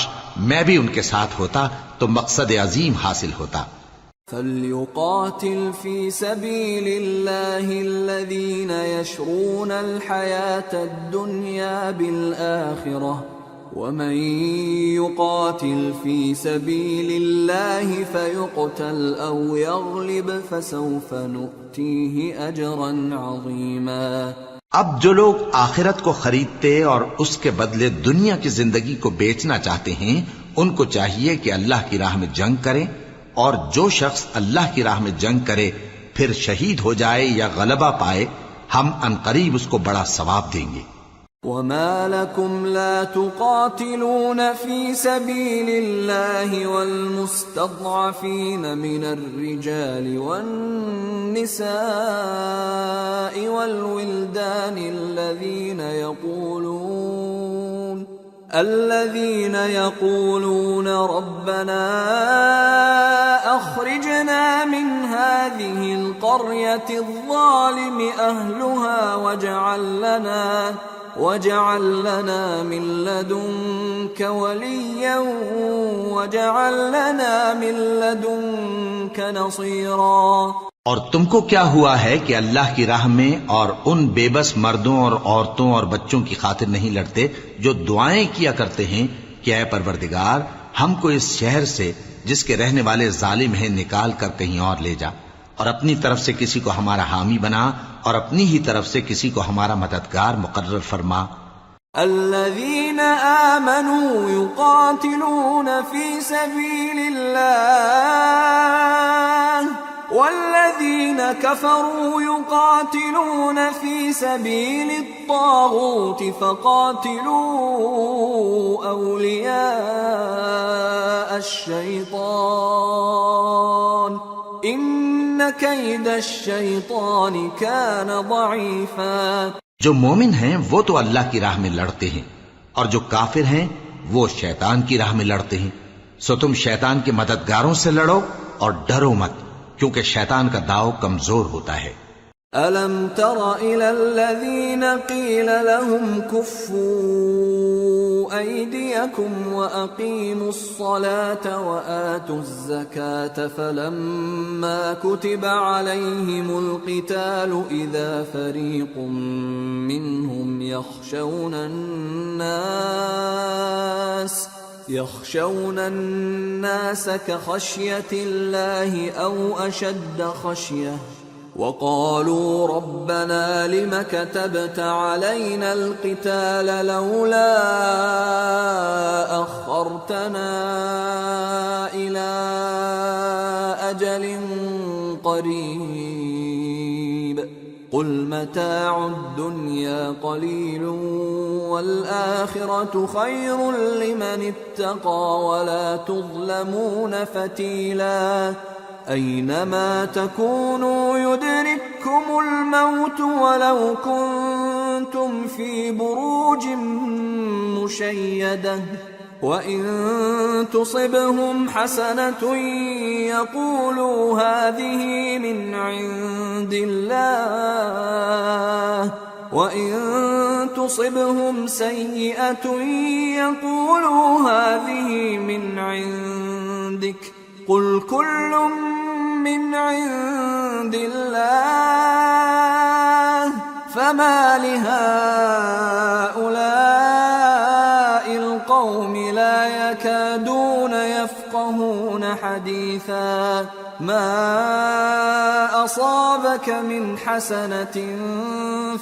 میں بھی ان کے ساتھ ہوتا تو مقصد عظیم حاصل ہوتا. فَلْيُقَاتِلْ فِي سَبِيلِ اللَّهِ الَّذِينَ يَشْرُونَ الْحَيَاةَ الدُّنْيَا بِالْآخِرَةِ وَمَنْ يُقَاتِلْ فِي سَبِيلِ اللَّهِ فَيُقْتَلْ أَوْ يَغْلِبْ فَسَوْفَ نُؤْتِيهِ أَجْرًا عَظِيمًا۔ اب جو لوگ آخرت کو خریدتے اور اس کے بدلے دنیا کی زندگی کو بیچنا چاہتے ہیں، ان کو چاہیے کہ اللہ کی راہ میں جنگ کریں، اور جو شخص اللہ کی راہ میں جنگ کرے پھر شہید ہو جائے یا غلبہ پائے، ہم عنقریب اس کو بڑا ثواب دیں گے۔ وَمَا لَكُمْ لَا تُقَاتِلُونَ فِي سَبِيلِ اللَّهِ وَالْمُسْتَضْعَفِينَ مِنَ الرِّجَالِ وَالنِّسَاءِ وَالْوِلْدَانِ الذين يقولون ربنا أخرجنا من هذه القرية الظالم أهلها واجعل لنا من لدنك وليا واجعل لنا من لدنك نصيرا۔ اور تم کو کیا ہوا ہے کہ اللہ کی راہ میں اور ان بے بس مردوں اور عورتوں اور بچوں کی خاطر نہیں لڑتے جو دعائیں کیا کرتے ہیں کہ اے پروردگار ہم کو اس شہر سے جس کے رہنے والے ظالم ہیں نکال کر کہیں اور لے جا، اور اپنی طرف سے کسی کو ہمارا حامی بنا اور اپنی ہی طرف سے کسی کو ہمارا مددگار مقرر فرما۔ الذين آمنوا يقاتلون في سبيل الله والذين كفروا يقاتلون في سبيل الطاغوت فقاتلوا أولياء الشيطان إن كيد الشيطان كان ضعيفا۔ جو مومن ہیں وہ تو اللہ کی راہ میں لڑتے ہیں، اور جو کافر ہیں وہ شیطان کی راہ میں لڑتے ہیں، سو تم شیطان کے مددگاروں سے لڑو اور ڈرو مت، کیونکہ شیطان کا داؤ کمزور ہوتا ہے۔ أَلَمْ تَرَ إِلَى الَّذِينَ قِيلَ لَهُمْ كُفُّوا أَيْدِيَكُمْ وَأَقِيمُوا الصَّلَاةَ وَآتُوا الزَّكَاةَ فَلَمَّا كُتِبَ عَلَيْهِمُ الْقِتَالُ إِذَا فَرِيقٌ مِّنْهُمْ يخشون الناس كخشية الله أو أشد خشية وقالوا ربنا لم كتبت علينا القتال لولا أخرتنا إلى أجل قريب قل متاع الدنيا قليل والآخرة خير لمن اتقى ولا تظلمون فتيلا أينما تكونوا يدرككم الموت ولو كنتم في بروج مشيدة وَإِن تُصِبْهُمْ حَسَنَةٌ يَقُولُوا هَذِهِ مِنْ عِنْدِ اللَّهِ وَإِن تُصِبْهُمْ سَيِّئَةٌ يَقُولُوا هَذِهِ مِنْ عِنْدِكَ قُلْ كُلٌّ مِنْ عِنْدِ اللَّهِ فَمَا لِهَؤُلَاءِ الْقَوْمِ لَا يَكَادُونَ يَفْقَهُونَ حَدِيثًا مَا أَصَابَكَ مِنْ حَسَنَةٍ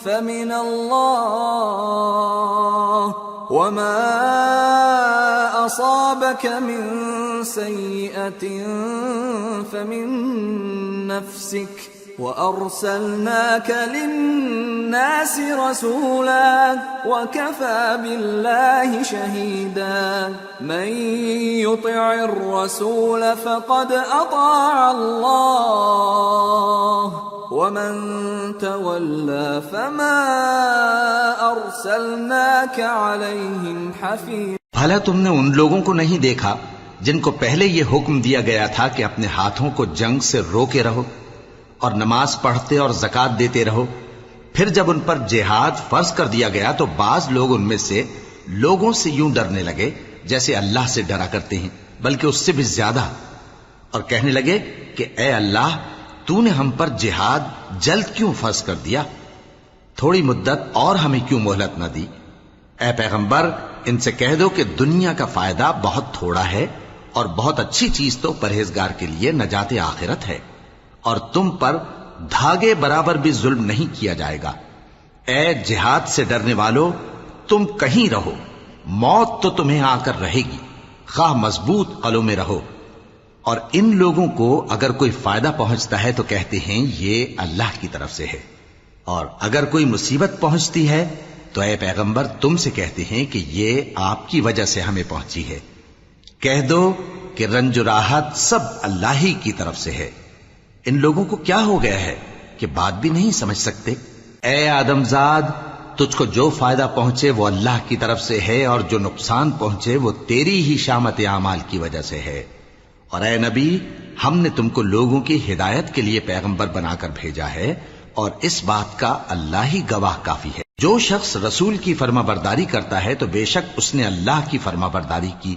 فَمِنَ اللَّهِ وَمَا أَصَابَكَ مِنْ سَيِّئَةٍ فَمِنْ نَفْسِكَ وَأَرْسَلْنَاكَ لِلنَّاسِ رَسُولًا وَكَفَى بِاللَّهِ شَهِيدًا مَنْ يُطِعِ الرَّسُولَ فَقَدْ أَطَاعَ اللَّهَ وَمَنْ تَوَلَّى فَمَا أَرْسَلْنَاكَ عَلَيْهِمْ حَفِيظًا۔ بھلا تم نے ان لوگوں کو نہیں دیکھا جن کو پہلے یہ حکم دیا گیا تھا کہ اپنے ہاتھوں کو جنگ سے روکے رہو اور نماز پڑھتے اور زکات دیتے رہو، پھر جب ان پر جہاد فرض کر دیا گیا تو بعض لوگ ان میں سے لوگوں سے یوں ڈرنے لگے جیسے اللہ سے ڈرا کرتے ہیں، بلکہ اس سے بھی زیادہ، اور کہنے لگے کہ اے اللہ تو نے ہم پر جہاد جلد کیوں فرض کر دیا؟ تھوڑی مدت اور ہمیں کیوں مہلت نہ دی؟ اے پیغمبر ان سے کہہ دو کہ دنیا کا فائدہ بہت تھوڑا ہے اور بہت اچھی چیز تو پرہیزگار کے لیے نجات آخرت ہے، اور تم پر دھاگے برابر بھی ظلم نہیں کیا جائے گا۔ اے جہاد سے ڈرنے والو، تم کہیں رہو، موت تو تمہیں آ کر رہے گی، خواہ مضبوط قلعوں میں رہو۔ اور ان لوگوں کو اگر کوئی فائدہ پہنچتا ہے تو کہتے ہیں یہ اللہ کی طرف سے ہے، اور اگر کوئی مصیبت پہنچتی ہے تو اے پیغمبر تم سے کہتے ہیں کہ یہ آپ کی وجہ سے ہمیں پہنچی ہے۔ کہہ دو کہ رنج و راحت سب اللہ ہی کی طرف سے ہے۔ ان لوگوں کو کیا ہو گیا ہے کہ بات بھی نہیں سمجھ سکتے؟ اے آدم زاد، تجھ کو جو فائدہ پہنچے وہ اللہ کی طرف سے ہے، اور جو نقصان پہنچے وہ تیری ہی شامت اعمال کی وجہ سے ہے۔ اور اے نبی، ہم نے تم کو لوگوں کی ہدایت کے لیے پیغمبر بنا کر بھیجا ہے، اور اس بات کا اللہ ہی گواہ کافی ہے۔ جو شخص رسول کی فرما برداری کرتا ہے تو بے شک اس نے اللہ کی فرما برداری کی،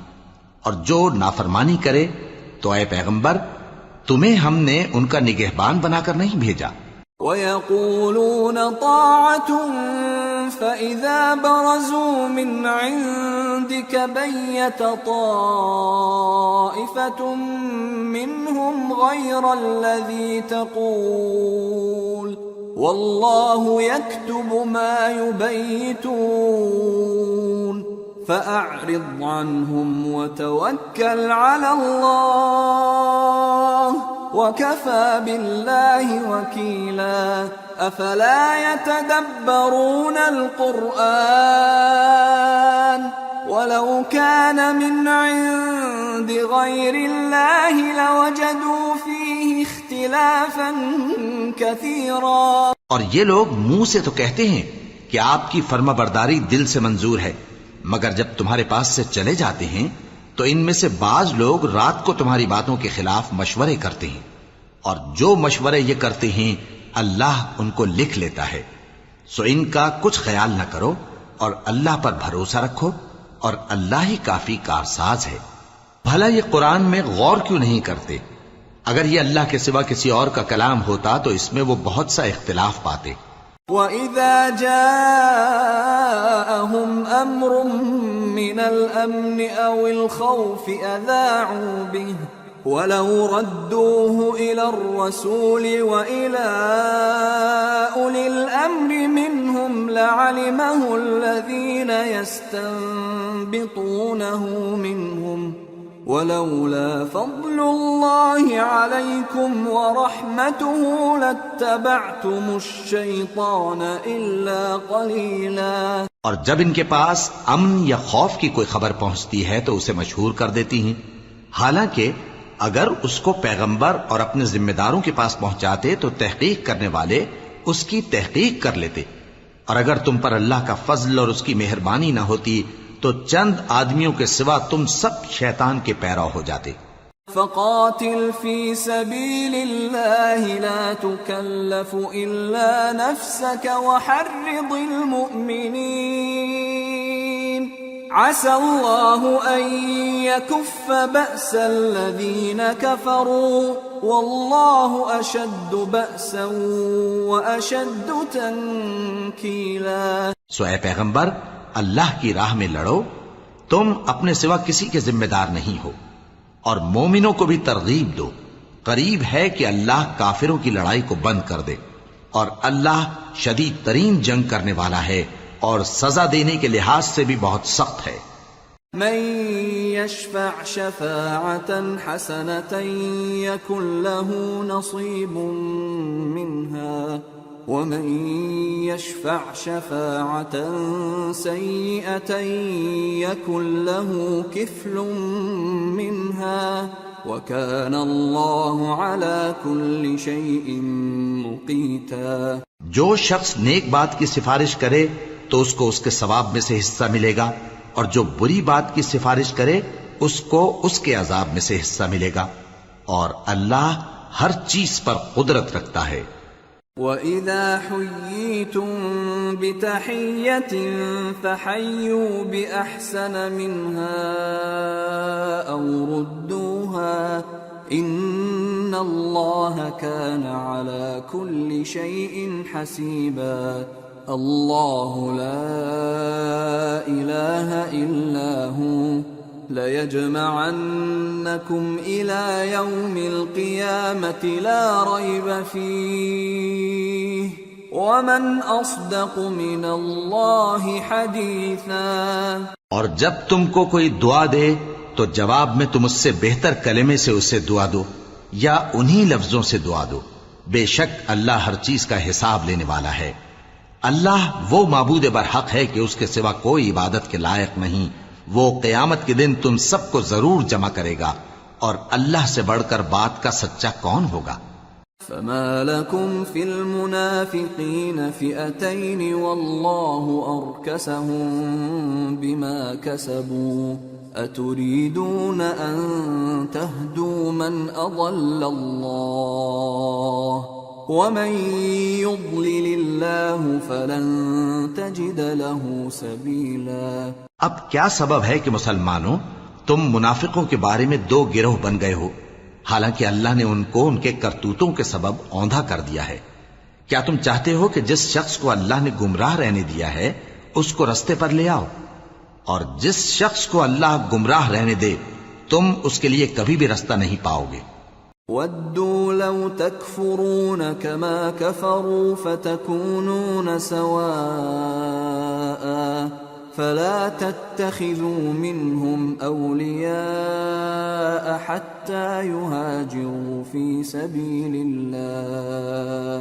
اور جو نافرمانی کرے تو اے پیغمبر تمہیں ہم نے ان کا نگہبان بنا کر نہیں بھیجا۔ وَيَقُولُونَ طَاعَةٌ فَإِذَا بَرَزُوا مِنْ عِنْدِكَ بَيَّتَ طَائِفَةٌ مِّنْهُمْ غَيْرَ الَّذِي تَقُولُ وَاللَّهُ يَكْتُبُ مَا يُبَيِّتُونَ فَأَعْرِضْ عَنْهُمْ وَتَوَكَّلْ عَلَى اللَّهِ وَكَفَى بِاللَّهِ وَكِيلًا أَفَلَا يَتَدَبَّرُونَ الْقُرْآنَ وَلَوْ كَانَ مِنْ عِنْدِ غَيْرِ اللَّهِ لَوَجَدُوا فِيهِ اخْتِلَافًا كَثِيرًا۔ اور یہ لوگ منہ سے تو کہتے ہیں کہ آپ کی فرما برداری دل سے منظور ہے، مگر جب تمہارے پاس سے چلے جاتے ہیں تو ان میں سے بعض لوگ رات کو تمہاری باتوں کے خلاف مشورے کرتے ہیں، اور جو مشورے یہ کرتے ہیں اللہ ان کو لکھ لیتا ہے۔ سو ان کا کچھ خیال نہ کرو اور اللہ پر بھروسہ رکھو، اور اللہ ہی کافی کارساز ہے۔ بھلا یہ قرآن میں غور کیوں نہیں کرتے؟ اگر یہ اللہ کے سوا کسی اور کا کلام ہوتا تو اس میں وہ بہت سا اختلاف پاتے۔ وَإِذَا جَاءَهُمْ أَمْرٌ مِّنَ الْأَمْنِ أَوِ الْخَوْفِ أَذَاعُوا بِهِ وَلَوْ رَدُّوهُ إِلَى الرَّسُولِ وَإِلَى أُولِي الْأَمْرِ مِنْهُمْ لَعَلِمَهُ الَّذِينَ يَسْتَنبِطُونَهُ مِنْهُمْ وَلَوْلَا فَضْلُ اللَّهِ عَلَيْكُمْ وَرَحْمَتُهُ لَاتَّبَعْتُمُ الشَّيْطَانَ إِلَّا قَلِيلًا۔ اور جب ان کے پاس امن یا خوف کی کوئی خبر پہنچتی ہے تو اسے مشہور کر دیتی ہیں، حالانکہ اگر اس کو پیغمبر اور اپنے ذمہ داروں کے پاس پہنچاتے تو تحقیق کرنے والے اس کی تحقیق کر لیتے، اور اگر تم پر اللہ کا فضل اور اس کی مہربانی نہ ہوتی تو چند آدمیوں کے سوا تم سب شیطان کے پیرو ہو جاتے۔ فَقَاتِلْ فِي سَبِيلِ اللَّهِ لَا تُكَلَّفُ إِلَّا نَفْسَكَ وَحَرِّضِ الْمُؤْمِنِينَ عَسَى اللَّهُ أَن يَكُفَّ بَأْسَ الَّذِينَ كَفَرُوا وَاللَّهُ أَشَدُّ بَأْسًا وَأَشَدُّ تَنكِيلًا۔ سو اے پیغمبر اللہ کی راہ میں لڑو، تم اپنے سوا کسی کے ذمہ دار نہیں ہو، اور مومنوں کو بھی ترغیب دو، قریب ہے کہ اللہ کافروں کی لڑائی کو بند کر دے، اور اللہ شدید ترین جنگ کرنے والا ہے اور سزا دینے کے لحاظ سے بھی بہت سخت ہے۔ من يشفع شفاعة حسنة يكن له نصيب منها ومن يشفع شفاعة سيئة يكن له كفل منها وكان الله على كل شيء مقيتا۔ جو شخص نیک بات کی سفارش کرے تو اس کو اس کے ثواب میں سے حصہ ملے گا، اور جو بری بات کی سفارش کرے اس کو اس کے عذاب میں سے حصہ ملے گا، اور اللہ ہر چیز پر قدرت رکھتا ہے۔ وَإِذَا حُيِّيتُم بِتَحِيَّةٍ فَحَيُّوا بِأَحْسَنَ مِنْهَا أَوْ رُدُّوهَا ان اللہ کان علی کل شیء حسیبا اللہ لا الہ الا ہو لَيَجْمَعَنَّكُمْ إِلَى يَوْمِ الْقِيَامَةِ لَا رَيْبَ فِيهِ وَمَنْ أَصْدَقُ مِنَ اللَّهِ حَدِيثًا۔ اور جب تم کو کوئی دعا دے تو جواب میں تم اس سے بہتر کلمے سے اسے دعا دو یا انہی لفظوں سے دعا دو، بے شک اللہ ہر چیز کا حساب لینے والا ہے۔ اللہ وہ معبود برحق ہے کہ اس کے سوا کوئی عبادت کے لائق نہیں، وہ قیامت کے دن تم سب کو ضرور جمع کرے گا، اور اللہ سے بڑھ کر بات کا سچا کون ہوگا؟ فما لكم في المنافقين فئتين والله أركسهم بما كسبوا أتريدون أن تهدوا من أضل الله ومن يضلل الله فلن تجد له سبيلا۔ اب کیا سبب ہے کہ مسلمانوں تم منافقوں کے بارے میں دو گروہ بن گئے ہو، حالانکہ اللہ نے ان کو ان کے کرتوتوں کے سبب اوندھا کر دیا ہے؟ کیا تم چاہتے ہو کہ جس شخص کو اللہ نے گمراہ رہنے دیا ہے اس کو رستے پر لے آؤ، اور جس شخص کو اللہ گمراہ رہنے دے تم اس کے لیے کبھی بھی رستہ نہیں پاؤ گے۔ وَدُّوا لَوْ تَكْفُرُونَ كَمَا كَفَرُوا فَتَكُونُونَ سَوَاءً فَلَا تَتَّخِذُوا مِنْهُمْ أَوْلِيَاءَ حَتَّى يُهَاجِرُوا فِي سَبِيلِ اللَّهِ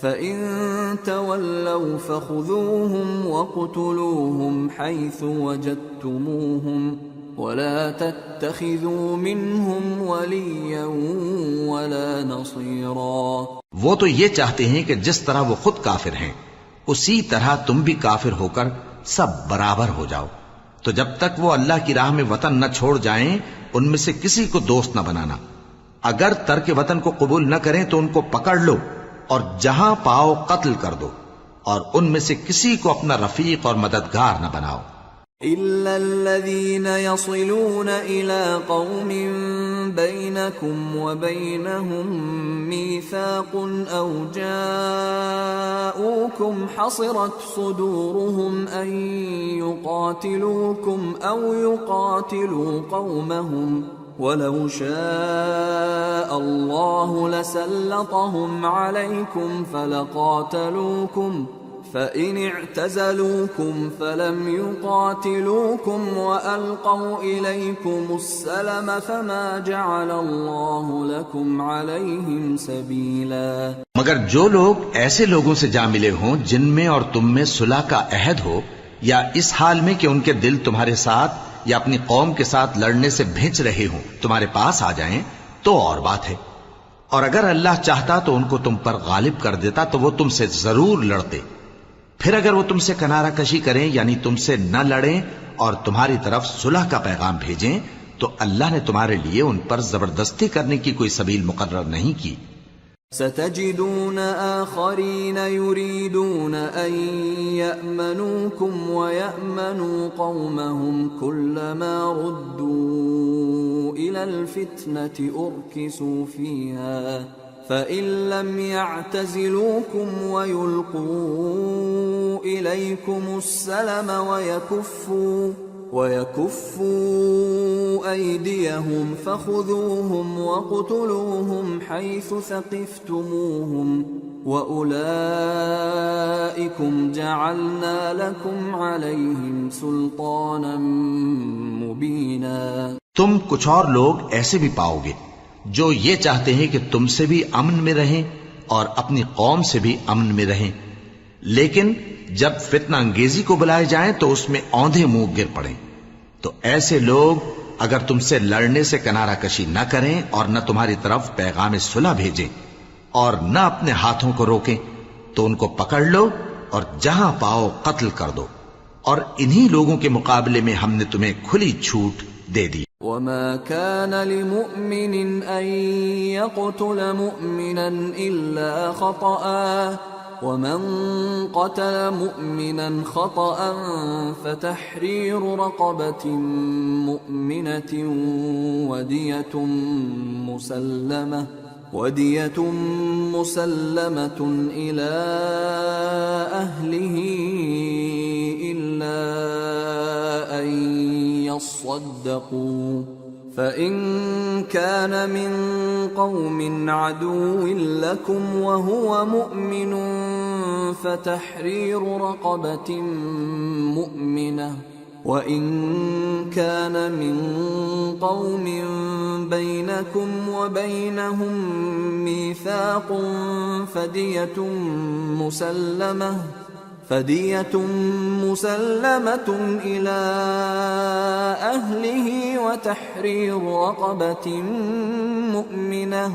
فَإِن تَوَلَّوْا فَخُذُوهُمْ وَاقْتُلُوهُمْ حَيْثُ وَجَدتُّمُوهُمْ وَلَا تَتَّخِذُوا مِنْهُمْ وَلِيًّا وَلَا نَصِيرًا۔ وہ تو یہ چاہتے ہیں کہ جس طرح وہ خود کافر ہیں اسی طرح تم بھی کافر ہو کر سب برابر ہو جاؤ، تو جب تک وہ اللہ کی راہ میں وطن نہ چھوڑ جائیں ان میں سے کسی کو دوست نہ بنانا۔ اگر ترک وطن کو قبول نہ کریں تو ان کو پکڑ لو اور جہاں پاؤ قتل کر دو، اور ان میں سے کسی کو اپنا رفیق اور مددگار نہ بناؤ۔ إِلَّا الَّذِينَ يَصِلُونَ إِلَىٰ قَوْمٍ بَيْنَكُمْ وَبَيْنَهُم مِّيثَاقٌ أَوْ جَاءُوكُمْ حَصِرَتْ صُدُورُهُمْ أَن يُقَاتِلُوكُمْ أَوْ يُقَاتِلُوا قَوْمَهُمْ وَلَوْ شَاءَ اللَّهُ لَسَلَّطَهُمْ عَلَيْكُمْ فَلَقَاتَلُوكُمْ فَإِنِ اعْتَزَلُوكُمْ فَلَمْ يُقَاتِلُوكُمْ وَأَلْقَوْا إِلَيْكُمُ السَّلَمَ فَمَا جَعَلَ اللَّهُ لَكُمْ عَلَيْهِمْ سَبِيلًا۔ مگر جو لوگ ایسے لوگوں سے جا ملے ہوں جن میں اور تم میں صلح کا عہد ہو، یا اس حال میں کہ ان کے دل تمہارے ساتھ یا اپنی قوم کے ساتھ لڑنے سے بھنچ رہے ہوں، تمہارے پاس آ جائیں تو اور بات ہے، اور اگر اللہ چاہتا تو ان کو تم پر غالب کر دیتا تو وہ تم سے ضرور لڑتے۔ پھر اگر وہ تم سے کنارہ کشی کریں یعنی تم سے نہ لڑیں اور تمہاری طرف صلح کا پیغام بھیجیں تو اللہ نے تمہارے لیے ان پر زبردستی کرنے کی کوئی سبیل مقرر نہیں کی۔ ستجدون آخرین یریدون ان یأمنوکم ویأمنوا قومهم كلما ردوا الى الفتنة ارکسوا فیها فَإِن لَّمْ يَعْتَزِلُوكُمْ وَيُلْقُوا إِلَيْكُمُ السَّلَمَ وَيَكُفُّوا أَيْدِيَهُمْ فَخُذُوهُمْ وَاقْتُلُوهُمْ حَيْثُ ثَقِفْتُمُوهُمْ وَأُولَٰئِكُمْ جَعَلْنَا لَكُمْ عَلَيْهِمْ سُلْطَانًا مُّبِينًا۔ تم کچھ اور لوگ ایسے بھی پاؤ گے جو یہ چاہتے ہیں کہ تم سے بھی امن میں رہیں اور اپنی قوم سے بھی امن میں رہیں، لیکن جب فتنہ انگیزی کو بلائے جائیں تو اس میں اوندھے منہ گر پڑیں۔ تو ایسے لوگ اگر تم سے لڑنے سے کنارہ کشی نہ کریں اور نہ تمہاری طرف پیغام صلح بھیجیں اور نہ اپنے ہاتھوں کو روکیں تو ان کو پکڑ لو اور جہاں پاؤ قتل کر دو، اور انہی لوگوں کے مقابلے میں ہم نے تمہیں کھلی چھوٹ دے دی۔ وَمَا كَانَ لِمُؤْمِنٍ أَن يَقْتُلَ مُؤْمِنًا إِلَّا خَطَأً ومن قتل مؤمنا خطأ فتحرير رقبة مؤمنة ودية مسلمة إلى أهله إلا أن يصدقوا فإن كان من قوم عدو لكم وهو مؤمن فتحرير رقبة مؤمنة وإن كان من قوم بينكم وبينهم ميثاق فدية مسلمة إلى أهله وتحرير رقبة مؤمنة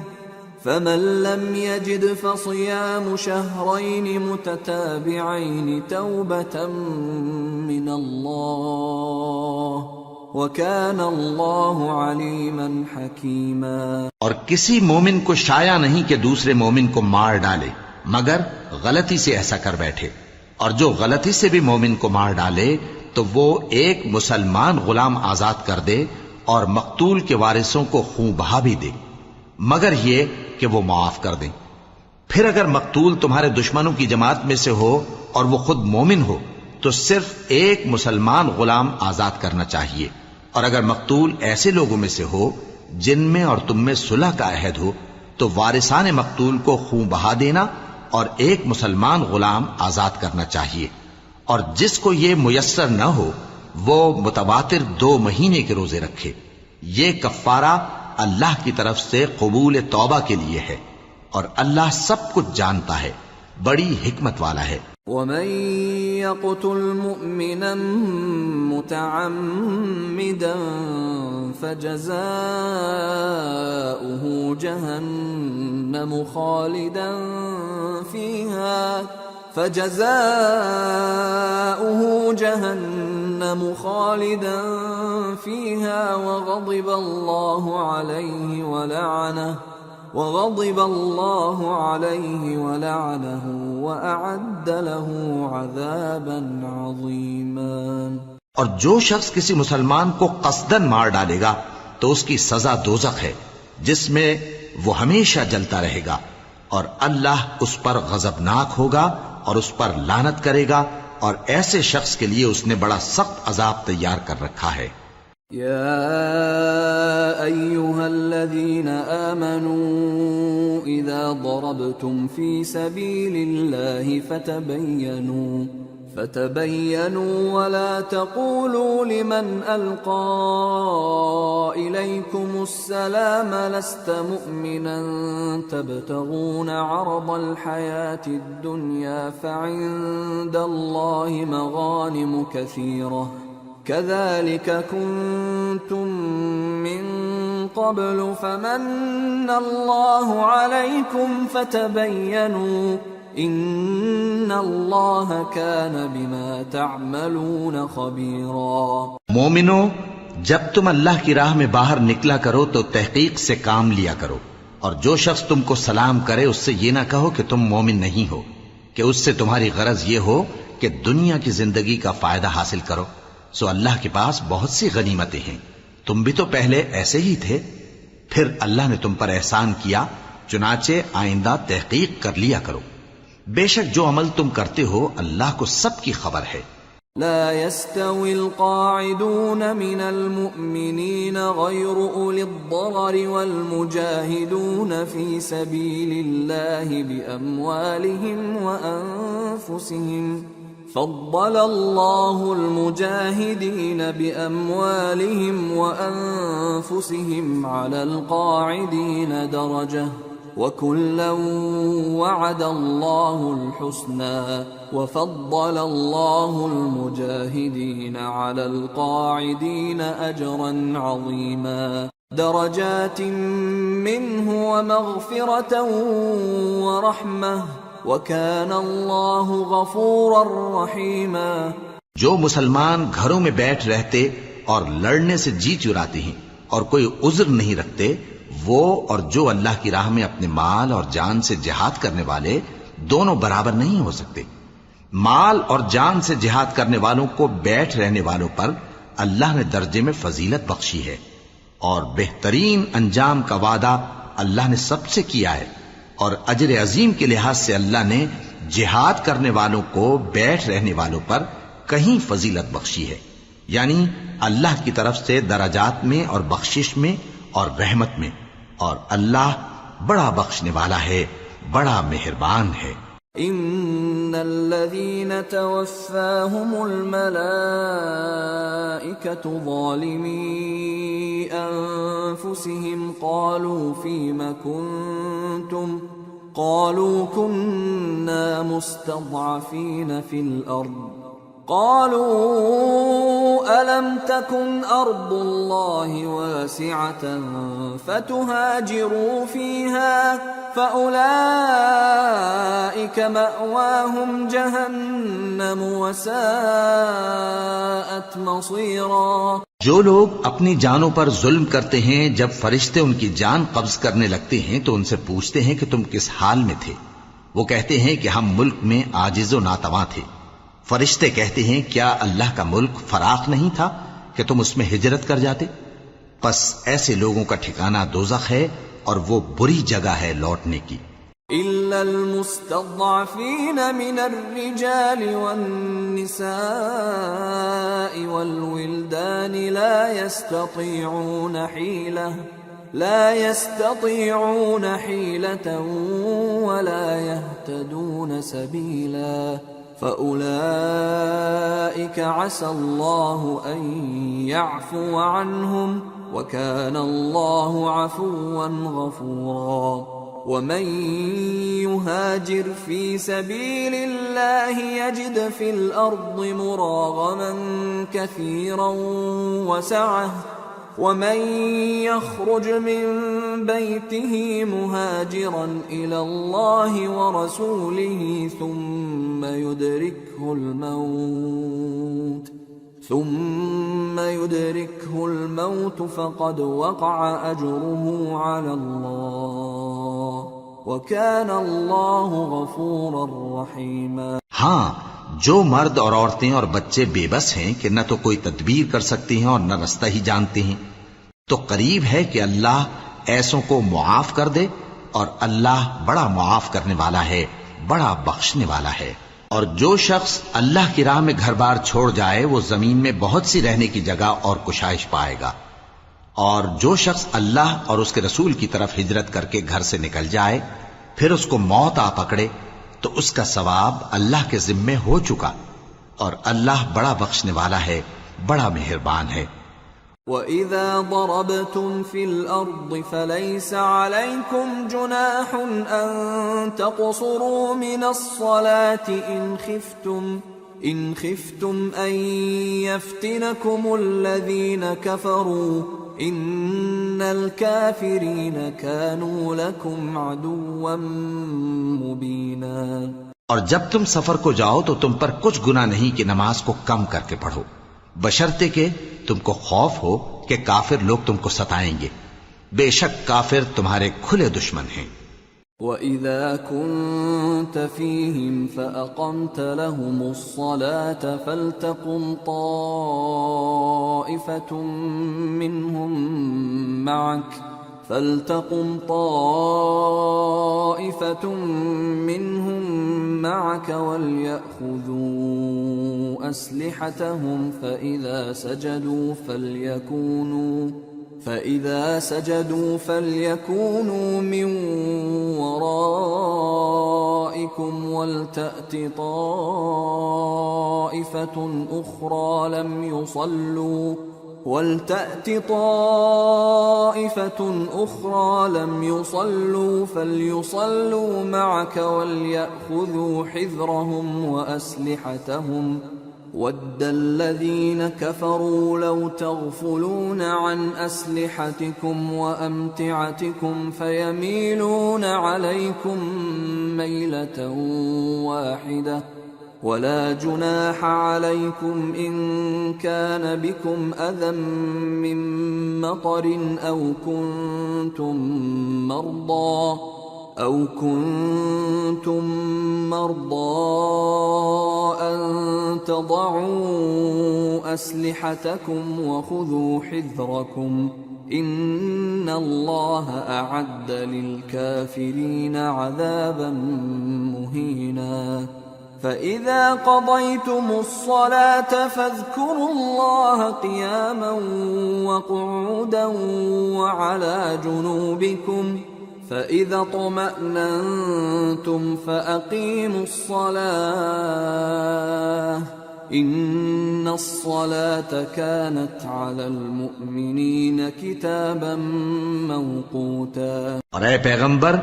فمن لم يجد فصيام شهرين متتابعين توبة من الله وَكَانَ اللَّهُ عَلِيمًا حَكِيمًا۔ اور کسی مومن کو شایع نہیں کہ دوسرے مومن کو مار ڈالے مگر غلطی سے ایسا کر بیٹھے، اور جو غلطی سے بھی مومن کو مار ڈالے تو وہ ایک مسلمان غلام آزاد کر دے اور مقتول کے وارثوں کو خون بہا بھی دے، مگر یہ کہ وہ معاف کر دیں۔ پھر اگر مقتول تمہارے دشمنوں کی جماعت میں سے ہو اور وہ خود مومن ہو تو صرف ایک مسلمان غلام آزاد کرنا چاہیے، اور اگر مقتول ایسے لوگوں میں سے ہو جن میں اور تم میں صلح کا عہد ہو تو وارثان مقتول کو خون بہا دینا اور ایک مسلمان غلام آزاد کرنا چاہیے، اور جس کو یہ میسر نہ ہو وہ متواتر 2 مہینے کے روزے رکھے۔ یہ کفارہ اللہ کی طرف سے قبول توبہ کے لیے ہے، اور اللہ سب کچھ جانتا ہے، بڑی حکمت والا ہے۔ وَمَن يَقْتُلْ مُؤْمِنًا مُتَعَمِّدًا فَجَزَاؤُهُ جَهَنَّمُ خَالِدًا فِيهَا وَغَضِبَ اللَّهُ عَلَيْهِ وَلَعَنَهُ وَأَعَدَّ لَهُ عَذَابًا عَظِيمًا۔ اور جو شخص کسی مسلمان کو قصدن مار ڈالے گا تو اس کی سزا دوزخ ہے جس میں وہ ہمیشہ جلتا رہے گا، اور اللہ اس پر غضبناک ہوگا اور اس پر لعنت کرے گا، اور ایسے شخص کے لیے اس نے بڑا سخت عذاب تیار کر رکھا ہے۔ يا أيها الذين آمنوا إذا ضربتم في سبيل الله فتبينوا ولا تقولوا لمن ألقى إليكم السلام لست مؤمنا تبتغون عرض الحياة الدنيا فعند الله مغانم كثيرة كذلك كنتم من قبل فمن الله عليكم فتبينوا ان اللہ کان بما تعملون خبیرا۔ مومنو، جب تم اللہ کی راہ میں باہر نکلا کرو تو تحقیق سے کام لیا کرو، اور جو شخص تم کو سلام کرے اس سے یہ نہ کہو کہ تم مومن نہیں ہو، کہ اس سے تمہاری غرض یہ ہو کہ دنیا کی زندگی کا فائدہ حاصل کرو۔ سو اللہ کے پاس بہت سی غنیمتیں ہیں، تم بھی تو پہلے ایسے ہی تھے، پھر اللہ نے تم پر احسان کیا، چنانچہ آئندہ تحقیق کر لیا کرو۔ بے شک جو عمل تم کرتے ہو اللہ کو سب کی خبر ہے۔ لا يستوي القاعدون من المؤمنين غير أولي الضرر والمجاهدون في سبيل الله بأموالهم وأنفسهم فضل الله المجاهدين بأموالهم وأنفسهم على القاعدين درجة وَكُلًّا وَعَدَ اللَّهُ الْحُسْنَى وَفَضَّلَ اللَّهُ الْمُجَاهِدِينَ عَلَى الْقَاعِدِينَ أَجْرًا عَظِيمًا دَرَجَاتٍ مِّنْهُ وَمَغْفِرَةً وَرَحْمَةً وَكَانَ اللَّهُ غَفُورًا رَّحِيمًا۔ جو مسلمان گھروں میں بیٹھ رہتے اور لڑنے سے جی چراتے ہیں اور کوئی عذر نہیں رکھتے، وہ اور جو اللہ کی راہ میں اپنے مال اور جان سے جہاد کرنے والے دونوں برابر نہیں ہو سکتے۔ مال اور جان سے جہاد کرنے والوں کو بیٹھ رہنے والوں پر اللہ نے درجے میں فضیلت بخشی ہے، اور بہترین انجام کا وعدہ اللہ نے سب سے کیا ہے، اور اجر عظیم کے لحاظ سے اللہ نے جہاد کرنے والوں کو بیٹھ رہنے والوں پر کہیں فضیلت بخشی ہے، یعنی اللہ کی طرف سے درجات میں اور بخشش میں اور رحمت میں، اور اللہ بڑا بخشنے والا ہے، بڑا مہربان ہے۔ ان الذين توفاهم الملائكة ظالمي انفسهم قالوا فيم كنتم قالوا كنا مستضعفين في الارض قالوا ألم تكن أرض الله واسعة فتهاجروا فيها فأولئك مأواهم جهنم وساءت مصيرا۔ جو لوگ اپنی جانوں پر ظلم کرتے ہیں، جب فرشتے ان کی جان قبض کرنے لگتے ہیں تو ان سے پوچھتے ہیں کہ تم کس حال میں تھے؟ وہ کہتے ہیں کہ ہم ملک میں عاجز و ناتواں تھے۔ فرشتے کہتے ہیں کیا اللہ کا ملک فراخ نہیں تھا کہ تم اس میں ہجرت کر جاتے؟ پس ایسے لوگوں کا ٹھکانہ دوزخ ہے، اور وہ بری جگہ ہے لوٹنے کی۔ إلا المستضعفين من الرجال والنساء والولدان لا يستطيعون حيلة ولا يهتدون سبيلا فأولئك عسى الله أن يعفو عنهم وكان الله عفوا غفورا۔ ومن يهاجر في سبيل الله يجد في الأرض مراغما كثيرا وسعة ومن يخرج من بيته مهاجرا إلى الله ورسوله ثم يدركه الموت فقد وقع أجره على الله وكان الله غفورا رحيما۔ ہاں، جو مرد اور عورتیں اور بچے بے بس ہیں کہ نہ تو کوئی تدبیر کر سکتے ہیں اور نہ رستہ ہی جانتے ہیں، تو قریب ہے کہ اللہ ایسوں کو معاف کر دے، اور اللہ بڑا معاف کرنے والا ہے، بڑا بخشنے والا ہے۔ اور جو شخص اللہ کی راہ میں گھر بار چھوڑ جائے وہ زمین میں بہت سی رہنے کی جگہ اور کشائش پائے گا، اور جو شخص اللہ اور اس کے رسول کی طرف ہجرت کر کے گھر سے نکل جائے پھر اس کو موت آ پکڑے تو اس کا ثواب اللہ کے ذمے ہو چکا، اور اللہ بڑا بخشنے والا ہے، بڑا مہربان ہے۔ وَإِذَا ضَرَبْتُمْ فِي الْأَرْضِ فَلَيْسَ عَلَيْكُمْ جُنَاحٌ أَن تَقْصُرُوا مِنَ الصَّلَاةِ إِنْ خِفْتُمْ أَن يَفْتِنَكُمُ الَّذِينَ كَفَرُوا إِنَّ الْكَافِرِينَ كَانُوا لَكُمْ عَدُوًّا مُبِينًا۔ اور جب تم سفر کو جاؤ تو تم پر کچھ گناہ نہیں کہ نماز کو کم کر کے پڑھو، بشرطے کہ تم کو خوف ہو کہ کافر لوگ تم کو ستائیں گے، بے شک کافر تمہارے کھلے دشمن ہیں۔ وَإِذَا كُنْتَ فِيهِمْ فَأَقَمْتَ لَهُمُ الصَّلَاةَ فَلْتَقُمْ طَائِفَةٌ مِّنْهُمْ مَعَكَ وَلْيَأْخُذُوا أَسْلِحَتَهُمْ فَإِذَا سَجَدُوا فَلْيَكُونُوا مِنْ وَرَائِكُمْ وَلْتَأْتِ طَائِفَةٌ أُخْرَى لَمْ يُصَلُّوا فَلْيُصَلُّوا مَعَكَ وَلْيَأْخُذُوا حِذْرَهُمْ وَأَسْلِحَتَهُمْ وَدَّ الَّذِينَ كَفَرُوا لَوْ تَغْفُلُونَ عَنْ أَسْلِحَتِكُمْ وَأَمْتِعَتِكُمْ فَيَمِيلُونَ عَلَيْكُمْ مَيْلَةً وَاحِدَةً وَلَا جُنَاحَ عَلَيْكُمْ إِن كَانَ بِكُمْ أَذًى مِّن مَّطَرٍ أَوْ كُنتُم أو كنتم مرضى أن تضعوا أسلحتكم وخذوا حذركم إن الله أعد للكافرين عذابا مهينا فإذا قضيتم الصلاة فاذكروا الله قياما وقعودا وعلى جنوبكم فإذا اطمأننتم فأقيموا الصلاة إن الصلاة كانت على المؤمنين كتابا موقوتا۔ اور اے پیغمبر،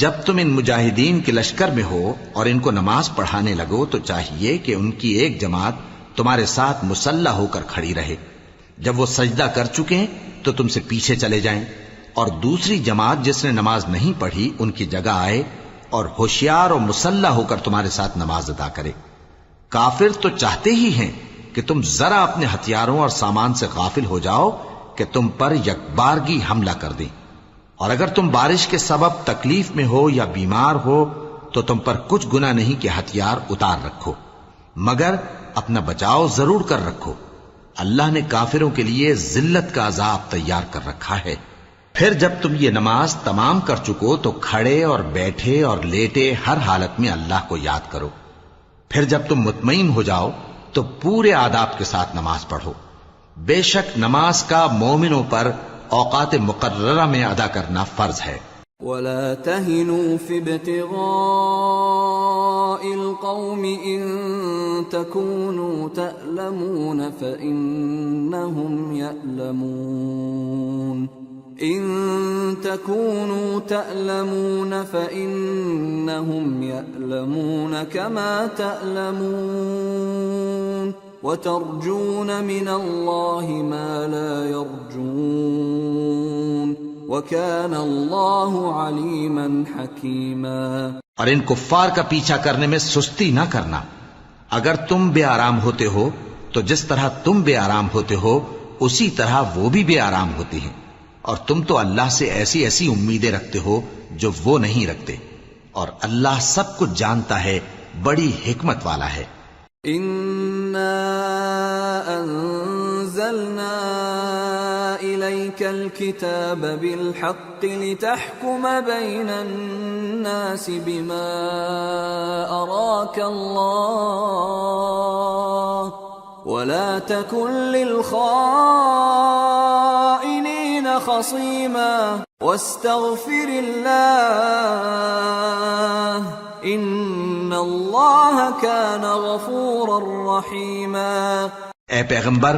جب تم ان مجاہدین کے لشکر میں ہو اور ان کو نماز پڑھانے لگو تو چاہیے کہ ان کی ایک جماعت تمہارے ساتھ مسلح ہو کر کھڑی رہے، جب وہ سجدہ کر چکے تو تم سے پیچھے چلے جائیں، اور دوسری جماعت جس نے نماز نہیں پڑھی ان کی جگہ آئے اور ہوشیار اور مسلح ہو کر تمہارے ساتھ نماز ادا کرے۔ کافر تو چاہتے ہی ہیں کہ تم ذرا اپنے ہتھیاروں اور سامان سے غافل ہو جاؤ کہ تم پر یکبارگی حملہ کر دیں، اور اگر تم بارش کے سبب تکلیف میں ہو یا بیمار ہو تو تم پر کچھ گناہ نہیں کہ ہتھیار اتار رکھو، مگر اپنا بچاؤ ضرور کر رکھو۔ اللہ نے کافروں کے لیے ذلت کا عذاب تیار کر رکھا ہے۔ پھر جب تم یہ نماز تمام کر چکو تو کھڑے اور بیٹھے اور لیٹے ہر حالت میں اللہ کو یاد کرو۔ پھر جب تم مطمئن ہو جاؤ تو پورے آداب کے ساتھ نماز پڑھو۔ بے شک نماز کا مومنوں پر اوقات مقررہ میں ادا کرنا فرض ہے۔ ولا تهنوا في ابتغاء القوم إن تكونوا تألمون فإنهم يألمون إن تكونوا تألمون فإنهم يألمون كما تألمون وترجون من الله ما لا يرجون وَكَانَ اللَّهُ عَلِيمًا حَكِيمًا۔ اور ان کفار کا پیچھا کرنے میں سستی نہ کرنا۔ اگر تم بے آرام ہوتے ہو تو جس طرح تم بے آرام ہوتے ہو اسی طرح وہ بھی بے آرام ہوتے ہیں، اور تم تو اللہ سے ایسی ایسی امیدیں رکھتے ہو جو وہ نہیں رکھتے، اور اللہ سب کچھ جانتا ہے، بڑی حکمت والا ہے۔ إِنَّا أَنزَلْنَا إِلَيْكَ الْكِتَابَ بِالْحَقِّ لِتَحْكُمَ بَيْنَ النَّاسِ بِمَا أَرَاكَ اللَّهُ وَلَا تَكُنْ لِلْخَائِنِينَ خَصِيمًا وَاسْتَغْفِرِ اللَّهَ إِنَّ اللَّهَ كَانَ غَفُورًا رَحِيمًا۔ اے پیغمبر،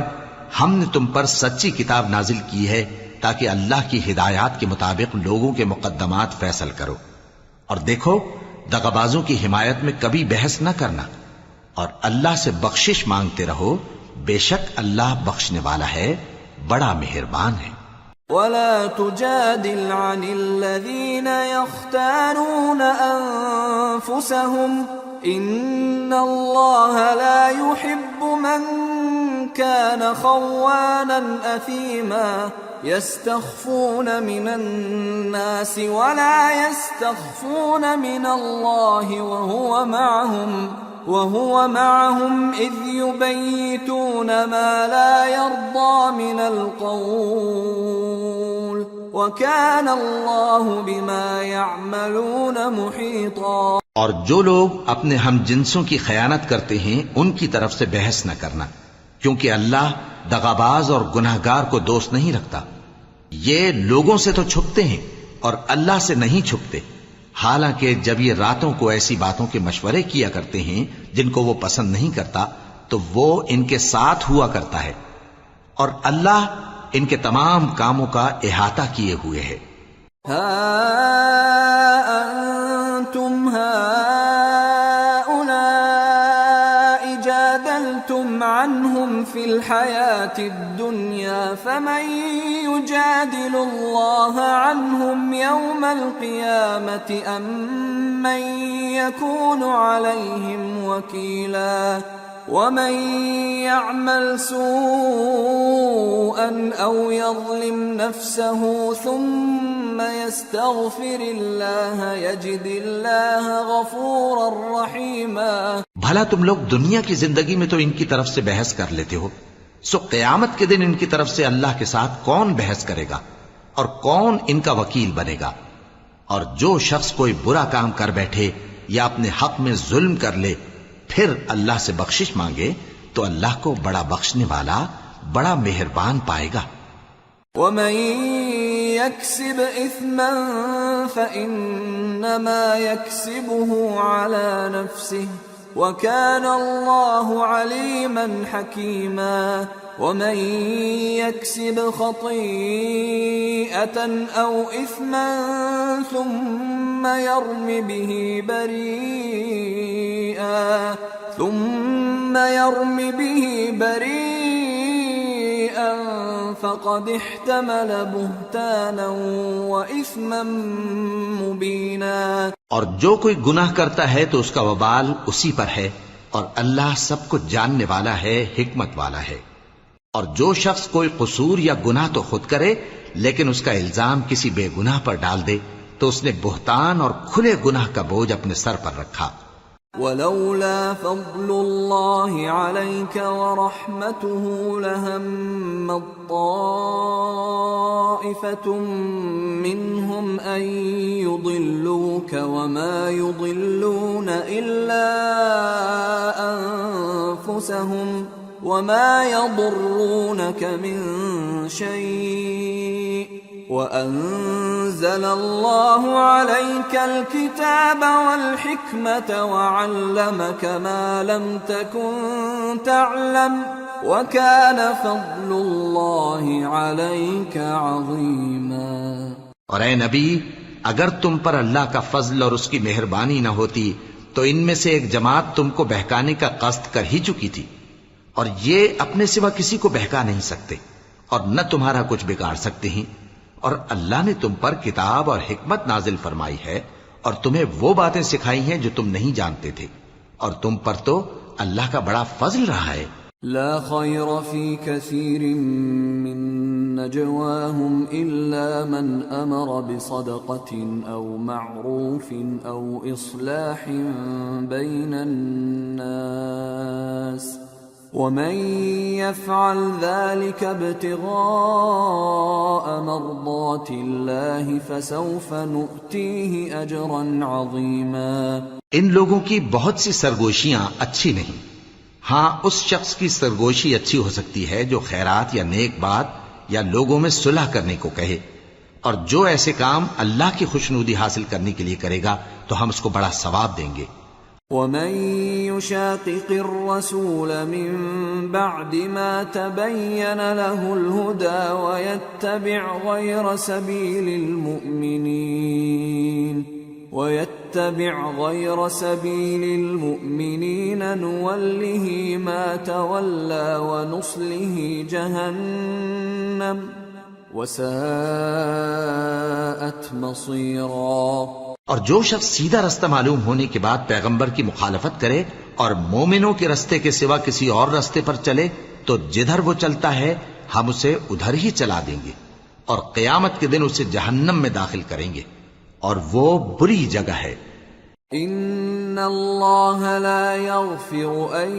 ہم نے تم پر سچی کتاب نازل کی ہے تاکہ اللہ کی ہدایات کے مطابق لوگوں کے مقدمات فیصل کرو، اور دیکھو دغابازوں کی حمایت میں کبھی بحث نہ کرنا، اور اللہ سے بخشش مانگتے رہو، بے شک اللہ بخشنے والا ہے، بڑا مہربان ہے۔ وَلَا تُجَادِلْ عَنِ الَّذِينَ يَخْتَانُونَ أَنفُسَهُمْ إِنَّ اللَّهَ لَا يُحِبُّ مَنْ كَانَ خَوَّانًا أَثِيمًا يَسْتَخْفُونَ مِنَ النَّاسِ وَلَا يَسْتَخْفُونَ مِنَ اللَّهِ وَهُوَ مَعَهُمْ إِذْ يُبَيِّتُونَ مَا لَا يَرْضَى مِنَ الْقَوْلِ وَكَانَ اللَّهُ بِمَا يَعْمَلُونَ مُحِيطًا۔ اور جو لوگ اپنے ہم جنسوں کی خیانت کرتے ہیں ان کی طرف سے بحث نہ کرنا، کیونکہ اللہ دغاباز اور گناہگار کو دوست نہیں رکھتا۔ یہ لوگوں سے تو چھپتے ہیں اور اللہ سے نہیں چھپتے، حالانکہ جب یہ راتوں کو ایسی باتوں کے مشورے کیا کرتے ہیں جن کو وہ پسند نہیں کرتا تو وہ ان کے ساتھ ہوا کرتا ہے، اور اللہ ان کے تمام کاموں کا احاطہ کیے ہوئے ہے۔ ہا انتم هؤلاء جادلتم عنهم في الحياة الدنيا فمن يجادل الله عنهم يوم القيامة أم من يكون عليهم وكيلا ومن يعمل سوءا أو يظلم نفسه ثم يستغفر الله يجد الله غفورا رحيما. بھلا تم لوگ دنیا کی زندگی میں تو ان کی طرف سے بحث کر لیتے ہو، سو قیامت کے دن ان کی طرف سے اللہ کے ساتھ کون بحث کرے گا اور کون ان کا وکیل بنے گا؟ اور جو شخص کوئی برا کام کر بیٹھے یا اپنے حق میں ظلم کر لے پھر اللہ سے بخشش مانگے تو اللہ کو بڑا بخشنے والا، بڑا مہربان پائے گا. ومن يكسب إثما فإنما يكسبه على نفسه وكان الله عليما حكيما. ومن يكسب خطيئة أو إثما ثم يرم به بريئا فقد احتمل بهتانا وإثما مبينا. اور جو کوئی گناہ کرتا ہے تو اس کا وبال اسی پر ہے، اور اللہ سب کچھ جاننے والا ہے، حکمت والا ہے. اور جو شخص کوئی قصور یا گناہ تو خود کرے لیکن اس کا الزام کسی بے گناہ پر ڈال دے تو اس نے بہتان اور کھلے گناہ کا بوجھ اپنے سر پر رکھا. ولولا فضل الله عليك ورحمته لهم طائفة منهم أن يضلوك وما يضلون إلا أنفسهم وما يضرونك من شيء وأنزل الله عليك الكتاب والحكمة وعلمك ما لم تكن تعلم وكان فضل الله عليك عظيما. اور اے نبی، اگر تم پر اللہ کا فضل اور اس کی مہربانی نہ ہوتی تو ان میں سے ایک جماعت تم کو بہکانے کا قصد کر ہی چکی تھی، اور یہ اپنے سوا کسی کو بہکا نہیں سکتے اور نہ تمہارا کچھ بگاڑ سکتے ہیں. اور اللہ نے تم پر کتاب اور حکمت نازل فرمائی ہے اور تمہیں وہ باتیں سکھائی ہیں جو تم نہیں جانتے تھے، اور تم پر تو اللہ کا بڑا فضل رہا ہے. لا خير في كثير من نجواهم إلا من أمر بصدقة أو معروف أو إصلاح بين الناس ومن يفعل ذلك ابتغاء مرضات الله فسوف نؤتيه أجرا عظيما. ان لوگوں کی بہت سی سرگوشیاں اچھی نہیں، ہاں اس شخص کی سرگوشی اچھی ہو سکتی ہے جو خیرات یا نیک بات یا لوگوں میں صلح کرنے کو کہے، اور جو ایسے کام اللہ کی خوشنودی حاصل کرنے کے لیے کرے گا تو ہم اس کو بڑا ثواب دیں گے. ومن يشاقق الرسول من بعد ما تبين له الهدى ويتبع غير سبيل المؤمنين نوله ما تولى ونصله جهنم وساءت مصيرا. اور جو شخص سیدھا رستہ معلوم ہونے کے بعد پیغمبر کی مخالفت کرے اور مومنوں کے رستے کے سوا کسی اور رستے پر چلے تو جدھر وہ چلتا ہے ہم اسے ادھر ہی چلا دیں گے، اور قیامت کے دن اسے جہنم میں داخل کریں گے، اور وہ بری جگہ ہے. ان اللہ لا يغفر ان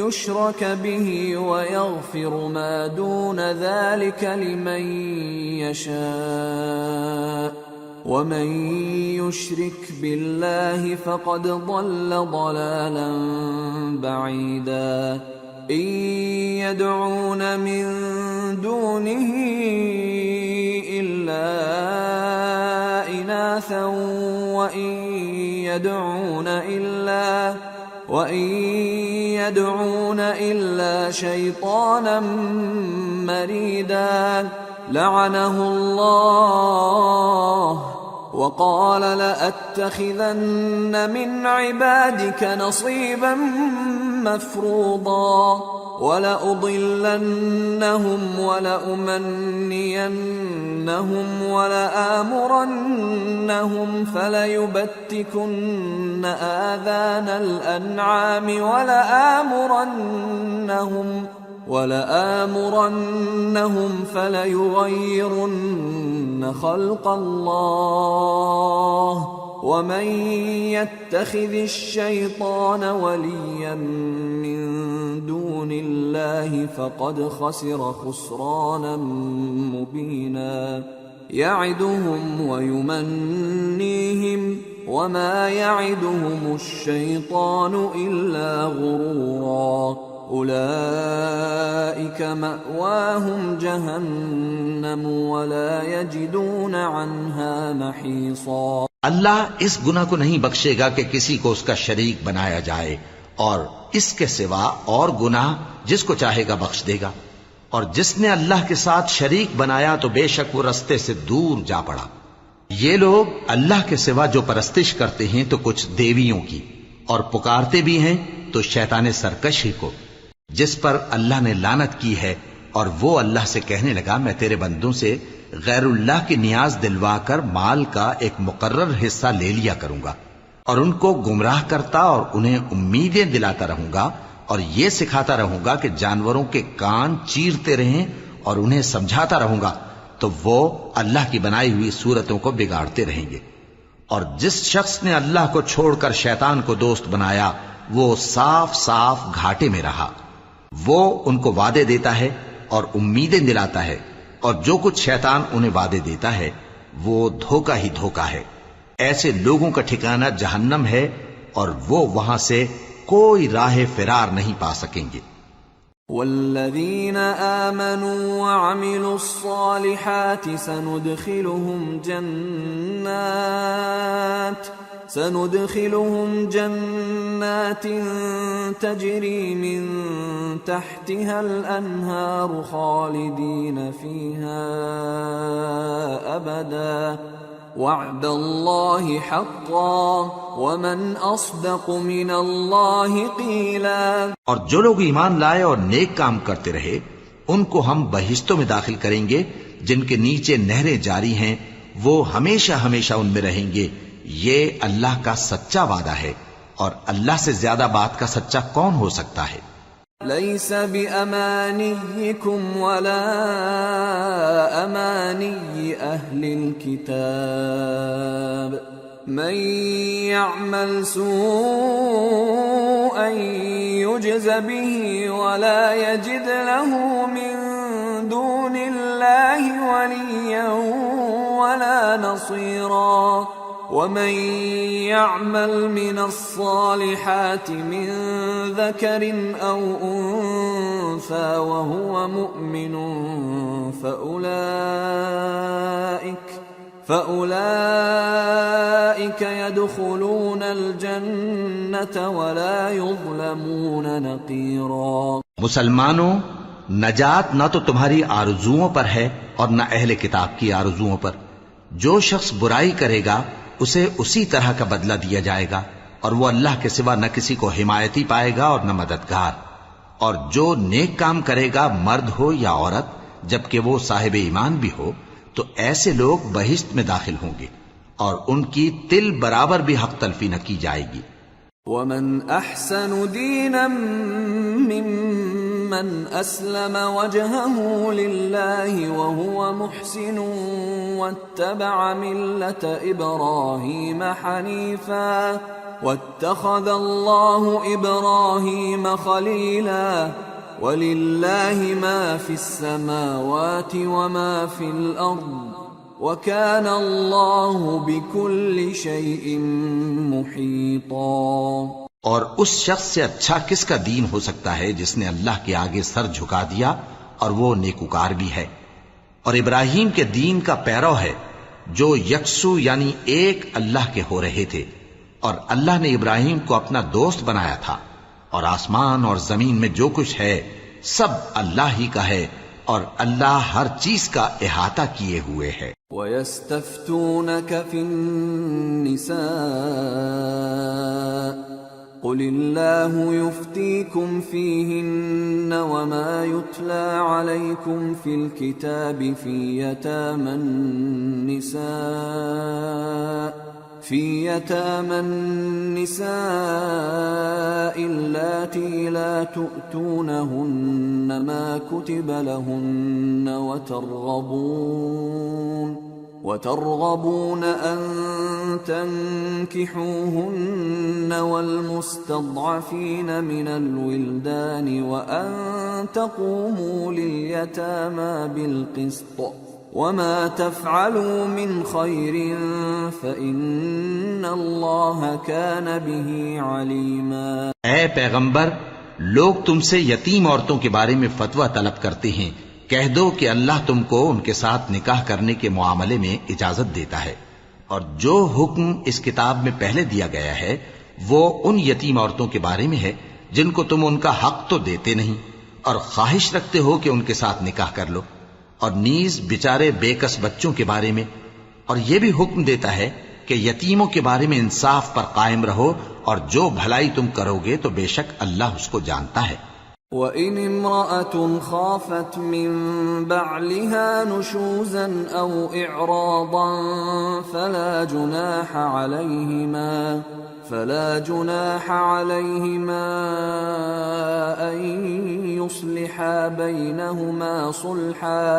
يشرك به ويغفر ما دون ذلك لمن يشاء ومن يشرك بالله فقد ضل ضلالا بعيدا. ان يدعون من دونه الا اناثا وان يدعون الا شيطانا مريدا. لعنه الله وقال لأتخذن من عبادك نصيبا مفروضا. وَلَأُضِلَّنَّهُمْ وَلَأُمَنِّيَنَّهُمْ وَلَآمُرَنَّهُمْ فَلَيُبَتِّكُنَّ آذَانَ الْأَنْعَامِ وَلَآمُرَنَّهُمْ فَلَيُغَيِّرُنَّ خَلْقَ اللَّهِ وَمَن يَتَّخِذِ الشَّيْطَانَ وَلِيًّا مِّن دُونِ اللَّهِ فَقَدْ خَسِرَ خُسْرَانًا مُّبِينًا يَعِدُهُمْ وَيُمَنِّيهِمْ وَمَا يَعِدُهُمُ الشَّيْطَانُ إِلَّا غُرُورًا أُولَئِكَ مَأْوَاهُمْ جَهَنَّمُ وَلَا يَجِدُونَ عَنْهَا مَحِيصًا۔ اللہ اس گناہ کو نہیں بخشے گا کہ کسی کو اس کا شریک بنایا جائے، اور اس کے سوا اور گناہ جس کو چاہے گا بخش دے گا، اور جس نے اللہ کے ساتھ شریک بنایا تو بے شک وہ رستے سے دور جا پڑا۔ یہ لوگ اللہ کے سوا جو پرستش کرتے ہیں تو کچھ دیویوں کی، اور پکارتے بھی ہیں تو شیطان سرکش ہی کو، جس پر اللہ نے لعنت کی ہے، اور وہ اللہ سے کہنے لگا میں تیرے بندوں سے غیر اللہ کی نیاز دلوا کر مال کا ایک مقرر حصہ لے لیا کروں گا، اور ان کو گمراہ کرتا اور انہیں امیدیں دلاتا رہوں گا، اور یہ سکھاتا رہوں گا کہ جانوروں کے کان چیرتے رہیں، اور انہیں سمجھاتا رہوں گا تو وہ اللہ کی بنائی ہوئی صورتوں کو بگاڑتے رہیں گے۔ اور جس شخص نے اللہ کو چھوڑ کر شیطان کو دوست بنایا وہ صاف صاف گھاٹے میں رہا۔ وہ ان کو وعدے دیتا ہے اور امیدیں دلاتا ہے، اور جو کچھ شیطان انہیں وعدے دیتا ہے وہ دھوکہ ہی دھوکہ ہے۔ ایسے لوگوں کا ٹھکانہ جہنم ہے، اور وہ وہاں سے کوئی راہ فرار نہیں پا سکیں گے۔ والذین آمنوا وعملوا الصالحات سندخلهم جنات تجری من تحتها الانہار خالدین فیہا ابدا وعد اللہ حقا ومن اصدق من اللہ قیلا۔ اور جو لوگ ایمان لائے اور نیک کام کرتے رہے ان کو ہم بہشتوں میں داخل کریں گے جن کے نیچے نہریں جاری ہیں، وہ ہمیشہ ہمیشہ ان میں رہیں گے۔ یہ اللہ کا سچا وعدہ ہے، اور اللہ سے زیادہ بات کا سچا کون ہو سکتا ہے؟ لیس بأمانیکم ولا امانی اہل الكتاب من يعمل سوءا يجز به ولا يجد له من دون الله وليا ولا نصيرا ومن يعمل من الصالحات من ذكر أو أنثى وهو مؤمن فأولئك يدخلون الجنة ولا يظلمون نقيرا۔ مسلمانوں، نجات نہ تو تمہاری آرزوؤں پر ہے اور نہ اہل کتاب کی آرزوؤں پر۔ جو شخص برائی کرے گا اسے اسی طرح کا بدلہ دیا جائے گا، اور وہ اللہ کے سوا نہ کسی کو حمایتی پائے گا اور نہ مددگار۔ اور جو نیک کام کرے گا مرد ہو یا عورت جبکہ وہ صاحب ایمان بھی ہو تو ایسے لوگ بہشت میں داخل ہوں گے، اور ان کی تل برابر بھی حق تلفی نہ کی جائے گی۔ ومن احسن دینا ممن اسلم وجهه لله وهو محسن واتبع ملة ابراهيم حنيفا واتخذ الله ابراهيم خليلا ولله ما في السماوات وما في الارض وَكَانَ اللَّهُ بِكُلِّ شَيْءٍ مُحِيطًا۔ اور اس شخص سے اچھا کس کا دین ہو سکتا ہے جس نے اللہ کے آگے سر جھکا دیا اور وہ نیکوکار بھی ہے، اور ابراہیم کے دین کا پیرو ہے جو یکسو یعنی ایک اللہ کے ہو رہے تھے، اور اللہ نے ابراہیم کو اپنا دوست بنایا تھا، اور آسمان اور زمین میں جو کچھ ہے سب اللہ ہی کا ہے، اور اللہ ہر چیز کا احاطہ کیے ہوئے ہے۔ وَيَسْتَفْتُونَكَ فِي النِّسَاءِ قل الله يفتيكم فيهن وما يتلى عليكم في الكتاب في يتامى النساء اللاتي لا تؤتونهن ما كتب لهن وترغبون أن تنكحوهن والمستضعفين من الولدان وأن تقوموا لليتامى بالقسط وما تفعلوا من خير فإن الله كان به عليما. اے پیغمبر، لوگ تم سے یتیم عورتوں کے بارے میں فتویٰ طلب کرتے ہیں. کہہ دو کہ اللہ تم کو ان کے ساتھ نکاح کرنے کے معاملے میں اجازت دیتا ہے، اور جو حکم اس کتاب میں پہلے دیا گیا ہے وہ ان یتیم عورتوں کے بارے میں ہے جن کو تم ان کا حق تو دیتے نہیں اور خواہش رکھتے ہو کہ ان کے ساتھ نکاح کر لو، اور نیز بیچارے بے کس بچوں کے بارے میں، اور یہ بھی حکم دیتا ہے کہ یتیموں کے بارے میں انصاف پر قائم رہو، اور جو بھلائی تم کرو گے تو بے شک اللہ اس کو جانتا ہے. وَإِنِ امْرَأَةٌ خَافَتْ مِنْ بَعْلِهَا نُشُوزًا أَوْ إِعْرَاضًا فَلَا جُنَاحَ عَلَيْهِمَا أَنْ يُصْلِحَا بَيْنَهُمَا صُلْحًا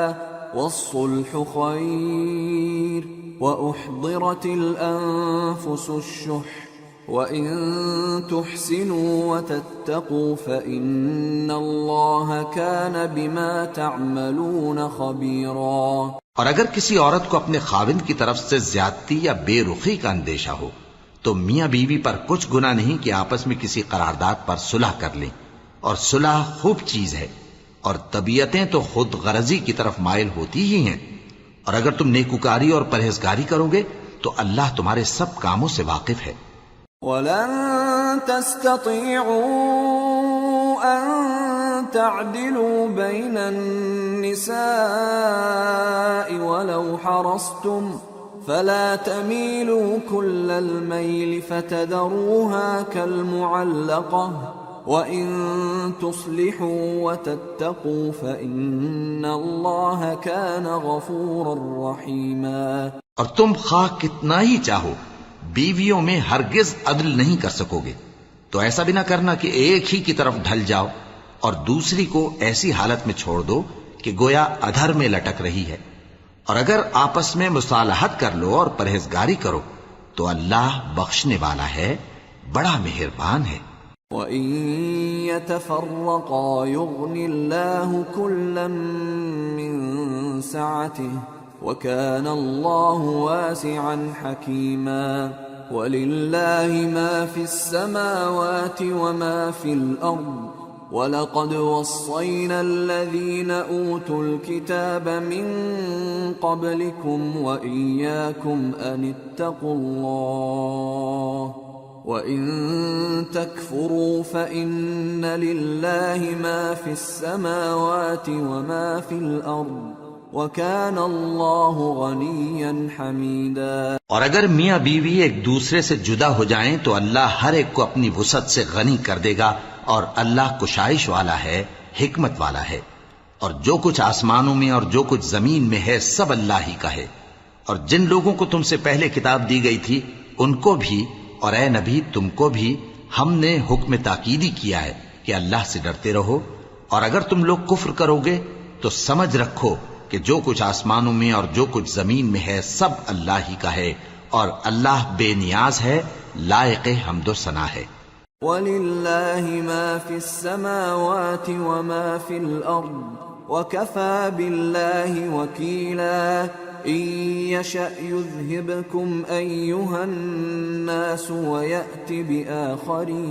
وَالصُّلْحُ خَيْرٌ وَأُحْضِرَتِ الْأَنفُسُ الشُّحَّ وَإِن تُحْسِنُوا وَتَتَّقُوا فَإِنَّ اللَّهَ كَانَ بِمَا تَعْمَلُونَ خَبِيرًا. اور اگر کسی عورت کو اپنے خاوند کی طرف سے زیادتی یا بے رخی کا اندیشہ ہو تو میاں بیوی پر کچھ گناہ نہیں کہ آپس میں کسی قرارداد پر صلح کر لیں، اور صلح خوب چیز ہے، اور طبیعتیں تو خود غرضی کی طرف مائل ہوتی ہی ہیں، اور اگر تم نیکوکاری اور پرہیزگاری کرو گے تو اللہ تمہارے سب کاموں سے واقف ہے. وَلَن تَسْتَطِيعُوا أَن تَعْدِلُوا بَيْنَ النِّسَاءِ وَلَوْ حَرَصْتُمْ فَلَا تَمِيلُوا كُلَّ الْمَيْلِ فَتَذَرُوهَا كَالْمُعَلَّقَةِ وَإِن تُصْلِحُوا وَتَتَّقُوا فَإِنَّ اللَّهَ كَانَ غَفُورًا رَّحِيمًا. اور تم خواہ کتنا ہی چاہو بیویوں میں ہرگز عدل نہیں کر سکو گے، تو ایسا بھی نہ کرنا کہ ایک ہی کی طرف ڈھل جاؤ اور دوسری کو ایسی حالت میں چھوڑ دو کہ گویا ادھر میں لٹک رہی ہے. اور اگر آپس میں مصالحت کر لو اور پرہیزگاری کرو تو اللہ بخشنے والا ہے، بڑا مہربان ہے. وَإِن يَتَفَرَّقَا يُغْنِ اللَّهُ كُلًّا مِّن سَعَتِهِ وَكَانَ اللَّهُ وَاسِعًا حَكِيمًا. وَلِلَّهِ مَا فِي السَّمَاوَاتِ وَمَا فِي الْأَرْضِ وَلَقَدْ وَصَّيْنَا الَّذِينَ أُوتُوا الْكِتَابَ مِنْ قَبْلِكُمْ وَإِيَّاكُمْ أَنِ اتَّقُوا اللَّهَ وَإِن تَكْفُرُوا فَإِنَّ لِلَّهِ مَا فِي السَّمَاوَاتِ وَمَا فِي الْأَرْضِ وَكَانَ اللَّهُ غَنِيًّا حَمِيدًا. اور اگر میاں بیوی ایک دوسرے سے جدا ہو جائیں تو اللہ ہر ایک کو اپنی وسعت سے غنی کر دے گا، اور اللہ کشائش والا ہے، حکمت والا ہے. اور جو کچھ آسمانوں میں اور جو کچھ زمین میں ہے سب اللہ ہی کا ہے. اور جن لوگوں کو تم سے پہلے کتاب دی گئی تھی ان کو بھی اور اے نبی تم کو بھی ہم نے حکم تاکیدی کیا ہے کہ اللہ سے ڈرتے رہو، اور اگر تم لوگ کفر کرو گے تو سمجھ رکھو کہ جو کچھ آسمانوں میں اور جو کچھ زمین میں ہے سب اللہ ہی کا ہے، اور اللہ بے نیاز ہے، لائق حمد و ثنا ہے. وَلِلَّهِ مَا فِي السَّمَاوَاتِ وَمَا فِي الْأَرْضِ وَكَفَى بِاللَّهِ وَكِيلًا. إِن يَشَأْ يُذْهِبْكُمْ أَيُّهَا النَّاسُ وَيَأْتِ بِآخَرِينَ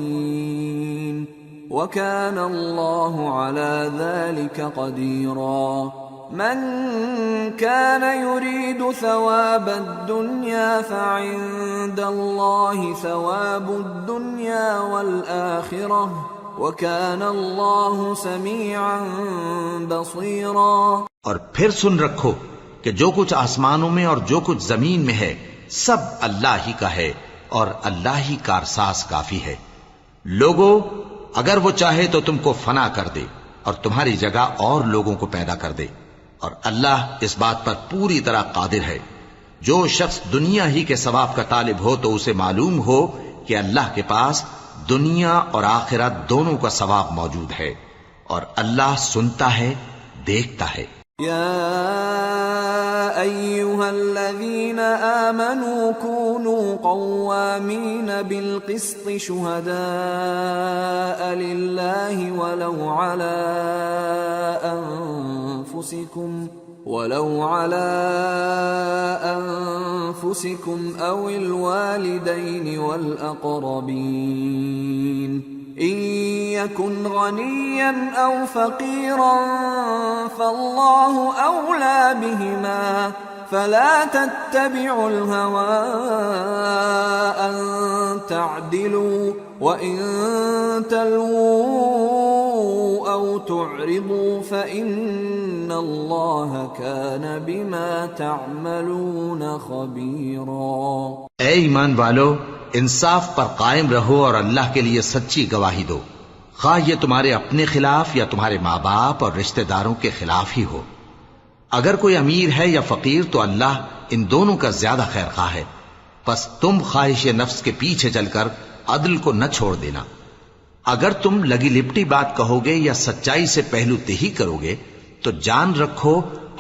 وَكَانَ اللَّهُ عَلَى ذَلِكَ قَدِيرًا. من كان يريد ثواب الدنيا فعند الله ثواب الدنيا والآخرة وكان الله سميعا بصيرا. اور پھر سن رکھو کہ جو کچھ آسمانوں میں اور جو کچھ زمین میں ہے سب اللہ ہی کا ہے، اور اللہ ہی کارساز کافی ہے. لوگو اگر وہ چاہے تو تم کو فنا کر دے اور تمہاری جگہ اور لوگوں کو پیدا کر دے، اور اللہ اس بات پر پوری طرح قادر ہے۔ جو شخص دنیا ہی کے ثواب کا طالب ہو تو اسے معلوم ہو کہ اللہ کے پاس دنیا اور آخرت دونوں کا ثواب موجود ہے، اور اللہ سنتا ہے، دیکھتا ہے۔ يا أيها الذين آمنوا كونوا قوامين بالقسط شهداء لله ولو على أنفسكم أو الوالدين والأقربين إن يكن غنيا أو فقيرا فالله أولى بهما فلا تتبعوا الهوى أن تعدلوا وإن تلووا أو تعرضوا فإن الله كان بما تعملون خبيرا۔ اے ایمان والو، انصاف پر قائم رہو اور اللہ کے لیے سچی گواہی دو، خواہ یہ تمہارے اپنے خلاف یا تمہارے ماں باپ اور رشتہ داروں کے خلاف ہی ہو۔ اگر کوئی امیر ہے یا فقیر تو اللہ ان دونوں کا زیادہ خیر خواہ ہے، پس تم خواہش نفس کے پیچھے چل کر عدل کو نہ چھوڑ دینا۔ اگر تم لگی لپٹی بات کہو گے یا سچائی سے پہلو تہی کرو گے تو جان رکھو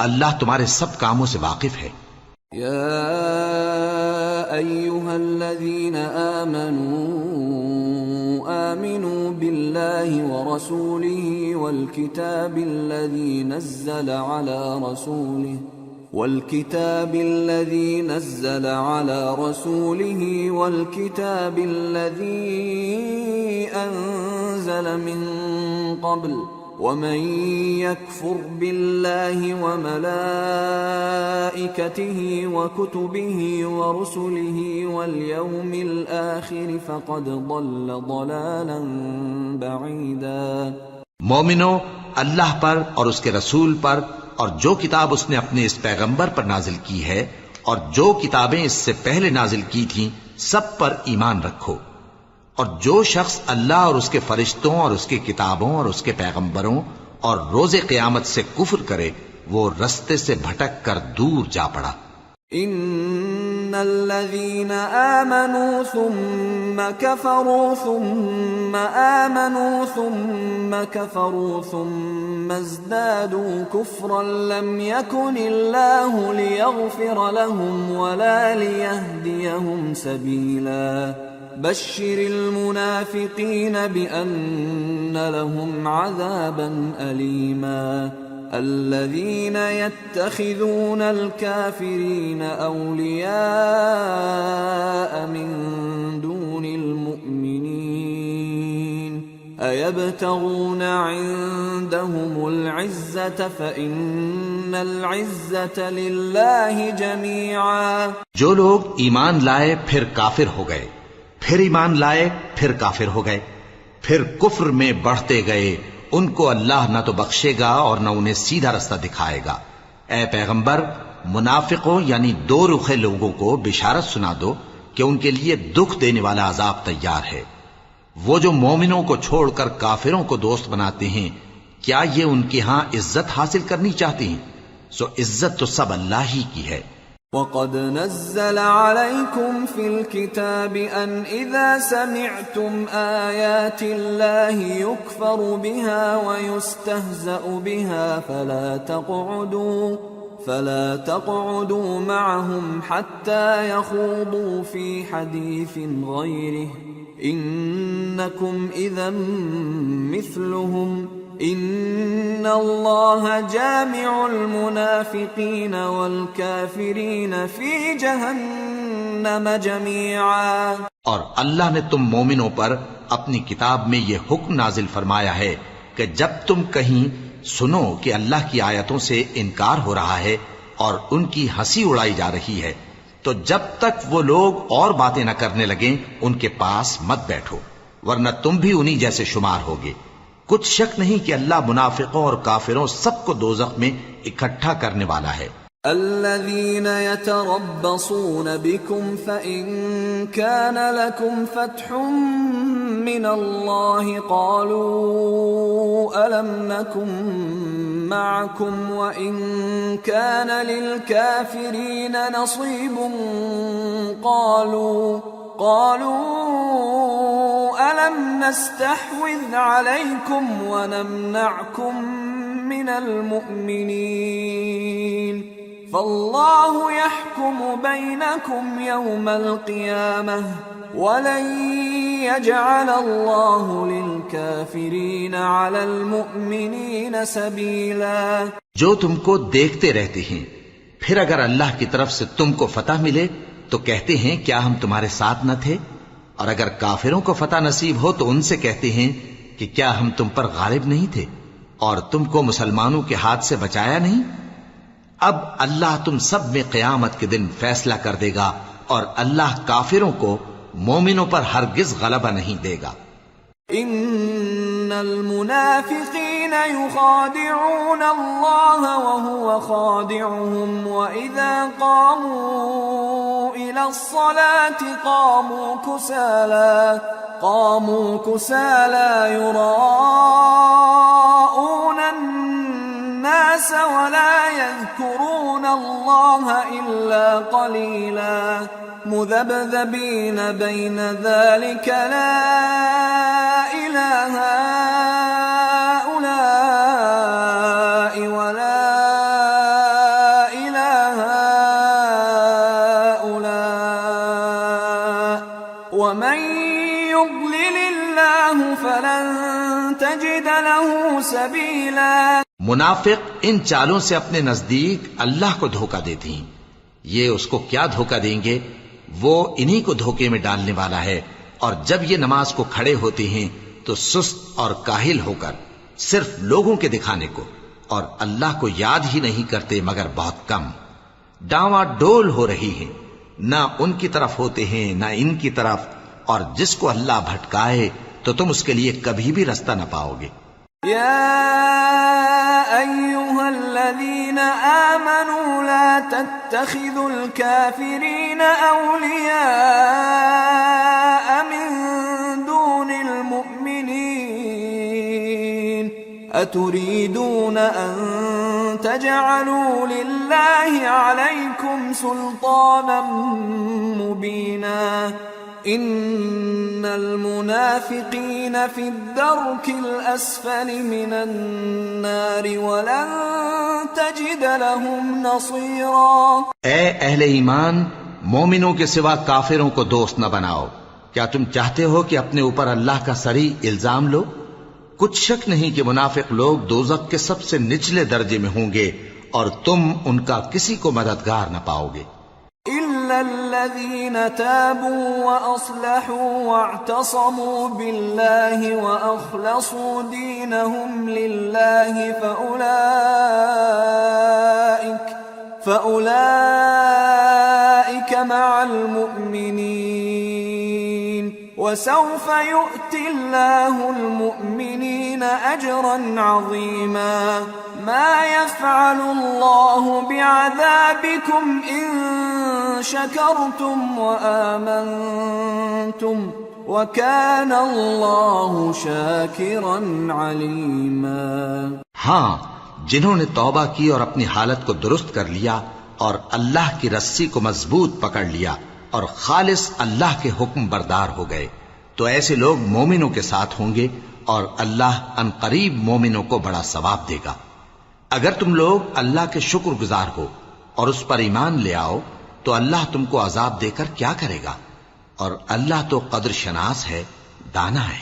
اللہ تمہارے سب کاموں سے واقف ہے۔ يا أيها الذين آمنوا بالله ورسوله والكتاب الذي نزل على رسوله والكتاب الذي أنزل من قبل ومن يكفر بالله وملائكته وكتبه ورسله واليوم الآخر فقد ضل ضلالا بعيدا۔ مومنو، اللہ پر اور اس کے رسول پر اور جو کتاب اس نے اپنے اس پیغمبر پر نازل کی ہے اور جو کتابیں اس سے پہلے نازل کی تھیں سب پر ایمان رکھو، اور جو شخص اللہ اور اس کے فرشتوں اور اس کی کتابوں اور اس کے پیغمبروں اور روز قیامت سے کفر کرے وہ رستے سے بھٹک کر دور جا پڑا۔ ان الذين آمنوا ثم كفروا ثم آمنوا ثم كفروا ثم ازدادوا كفرا لم يكن الله ليغفر لهم ولا ليهديهم سبيلا بشر المنافقين بأن لهم عذابا أليما الذين يتخذون الكافرين أولياء من دون المؤمنين أيبتغون عندهم العزة فإن العزة لله جميعا۔ جو لوگ ایمان لائے پھر کافر ہو گئے، پھر ایمان لائے پھر کافر ہو گئے، پھر کفر میں بڑھتے گئے، ان کو اللہ نہ تو بخشے گا اور نہ انہیں سیدھا رستہ دکھائے گا۔ اے پیغمبر، منافقوں یعنی دو رخے لوگوں کو بشارت سنا دو کہ ان کے لیے دکھ دینے والا عذاب تیار ہے۔ وہ جو مومنوں کو چھوڑ کر کافروں کو دوست بناتے ہیں، کیا یہ ان کے ہاں عزت حاصل کرنی چاہتے ہیں؟ سو عزت تو سب اللہ ہی کی ہے۔ وَقَدْ نَزَّلَ عَلَيْكُمْ فِي الْكِتَابِ أَنْ إِذَا سَمِعْتُمْ آيَاتِ اللَّهِ يُكْفَرُ بِهَا وَيُسْتَهْزَأُ بِهَا فَلَا تَقْعُدُوا مَعَهُمْ حَتَّى يَخُوضُوا فِي حَدِيثٍ غَيْرِهِ إِنَّكُمْ إِذًا مِثْلُهُمْ ان اللہ جامع المنافقین والکافرین فی جہنم جميعا۔ اور اللہ نے تم مومنوں پر اپنی کتاب میں یہ حکم نازل فرمایا ہے کہ جب تم کہیں سنو کہ اللہ کی آیتوں سے انکار ہو رہا ہے اور ان کی ہنسی اڑائی جا رہی ہے تو جب تک وہ لوگ اور باتیں نہ کرنے لگیں ان کے پاس مت بیٹھو، ورنہ تم بھی انہی جیسے شمار ہوگے۔ کچھ شک نہیں کہ اللہ منافقوں اور کافروں سب کو دوزخ میں اکٹھا کرنے والا ہے۔ الذين يتربصون بكم فإن كان لكم فتح من الله قالوا ألم نكن معكم وإن كان للكافرين نصيب قالوا ألم نستحوذ عليكم ونمنعكم من المؤمنين فالله يحكم بينكم يوم القيامة ولن يجعل الله للكافرين على المؤمنين سبيلا. جو تم کو دیکھتے رہتے ہیں پھر اگر اللہ کی طرف سے تم کو فتح ملے تو کہتے ہیں کیا ہم تمہارے ساتھ نہ تھے، اور اگر کافروں کو فتح نصیب ہو تو ان سے کہتے ہیں کہ کیا ہم تم پر غالب نہیں تھے اور تم کو مسلمانوں کے ہاتھ سے بچایا نہیں. اب اللہ تم سب میں قیامت کے دن فیصلہ کر دے گا اور اللہ کافروں کو مومنوں پر ہرگز غلبہ نہیں دے گا. ان المنافقین یخادعون اللہ وهو خادعهم واذا قاموا الى الصلاة قاموا كسالى يراءون الناس ولا يذكرون الله إلا قليلا مذبذبين بين ذلك لا إله هؤلاء ولا إله هؤلاء ومن يضلل الله فلن تجد له سبيلا. منافق ان چالوں سے اپنے نزدیک اللہ کو دھوکہ دیتی ہیں. یہ اس کو کیا دھوکہ دیں گے، وہ انہی کو دھوکے میں ڈالنے والا ہے. اور جب یہ نماز کو کھڑے ہوتے ہیں تو سست اور کاہل ہو کر صرف لوگوں کے دکھانے کو اور اللہ کو یاد ہی نہیں کرتے مگر بہت کم. ڈاواں ڈول ہو رہی ہیں، نہ ان کی طرف ہوتے ہیں نہ ان کی طرف، اور جس کو اللہ بھٹکائے تو تم اس کے لیے کبھی بھی رستہ نہ پاؤ گے. أيها الذين آمنوا لا تتخذوا الكافرين أولياء من دون المؤمنين أتريدون أن تجعلوا لله عليكم سلطانا مبينا ان المنافقین فی الدرک الاسفل من النار ولن تجد لهم نصیرا. اے اہل ایمان، مومنوں کے سوا کافروں کو دوست نہ بناؤ. کیا تم چاہتے ہو کہ اپنے اوپر اللہ کا صریح الزام لو؟ کچھ شک نہیں کہ منافق لوگ دوزخ کے سب سے نچلے درجے میں ہوں گے اور تم ان کا کسی کو مددگار نہ پاؤ گے. إلا الذين تابوا وأصلحوا واعتصموا بالله وأخلصوا دينهم لله فأولئك مع المؤمنين وسوف يؤتي الله المؤمنين أجرا عظيما. ما يفعل الله بعذابكم إن شكرتم وآمنتم وكان الله شاكرا عليما. ہاں، جنہوں نے توبہ کی اور اپنی حالت کو درست کر لیا اور اللہ کی رسی کو مضبوط پکڑ لیا اور خالص اللہ کے حکم بردار ہو گئے تو ایسے لوگ مومنوں کے ساتھ ہوں گے اور اللہ عنقریب مومنوں کو بڑا ثواب دے گا. اگر تم لوگ اللہ کے شکر گزار ہو اور اس پر ایمان لے آؤ تو اللہ تم کو عذاب دے کر کیا کرے گا، اور اللہ تو قدر شناس ہے، دانا ہے.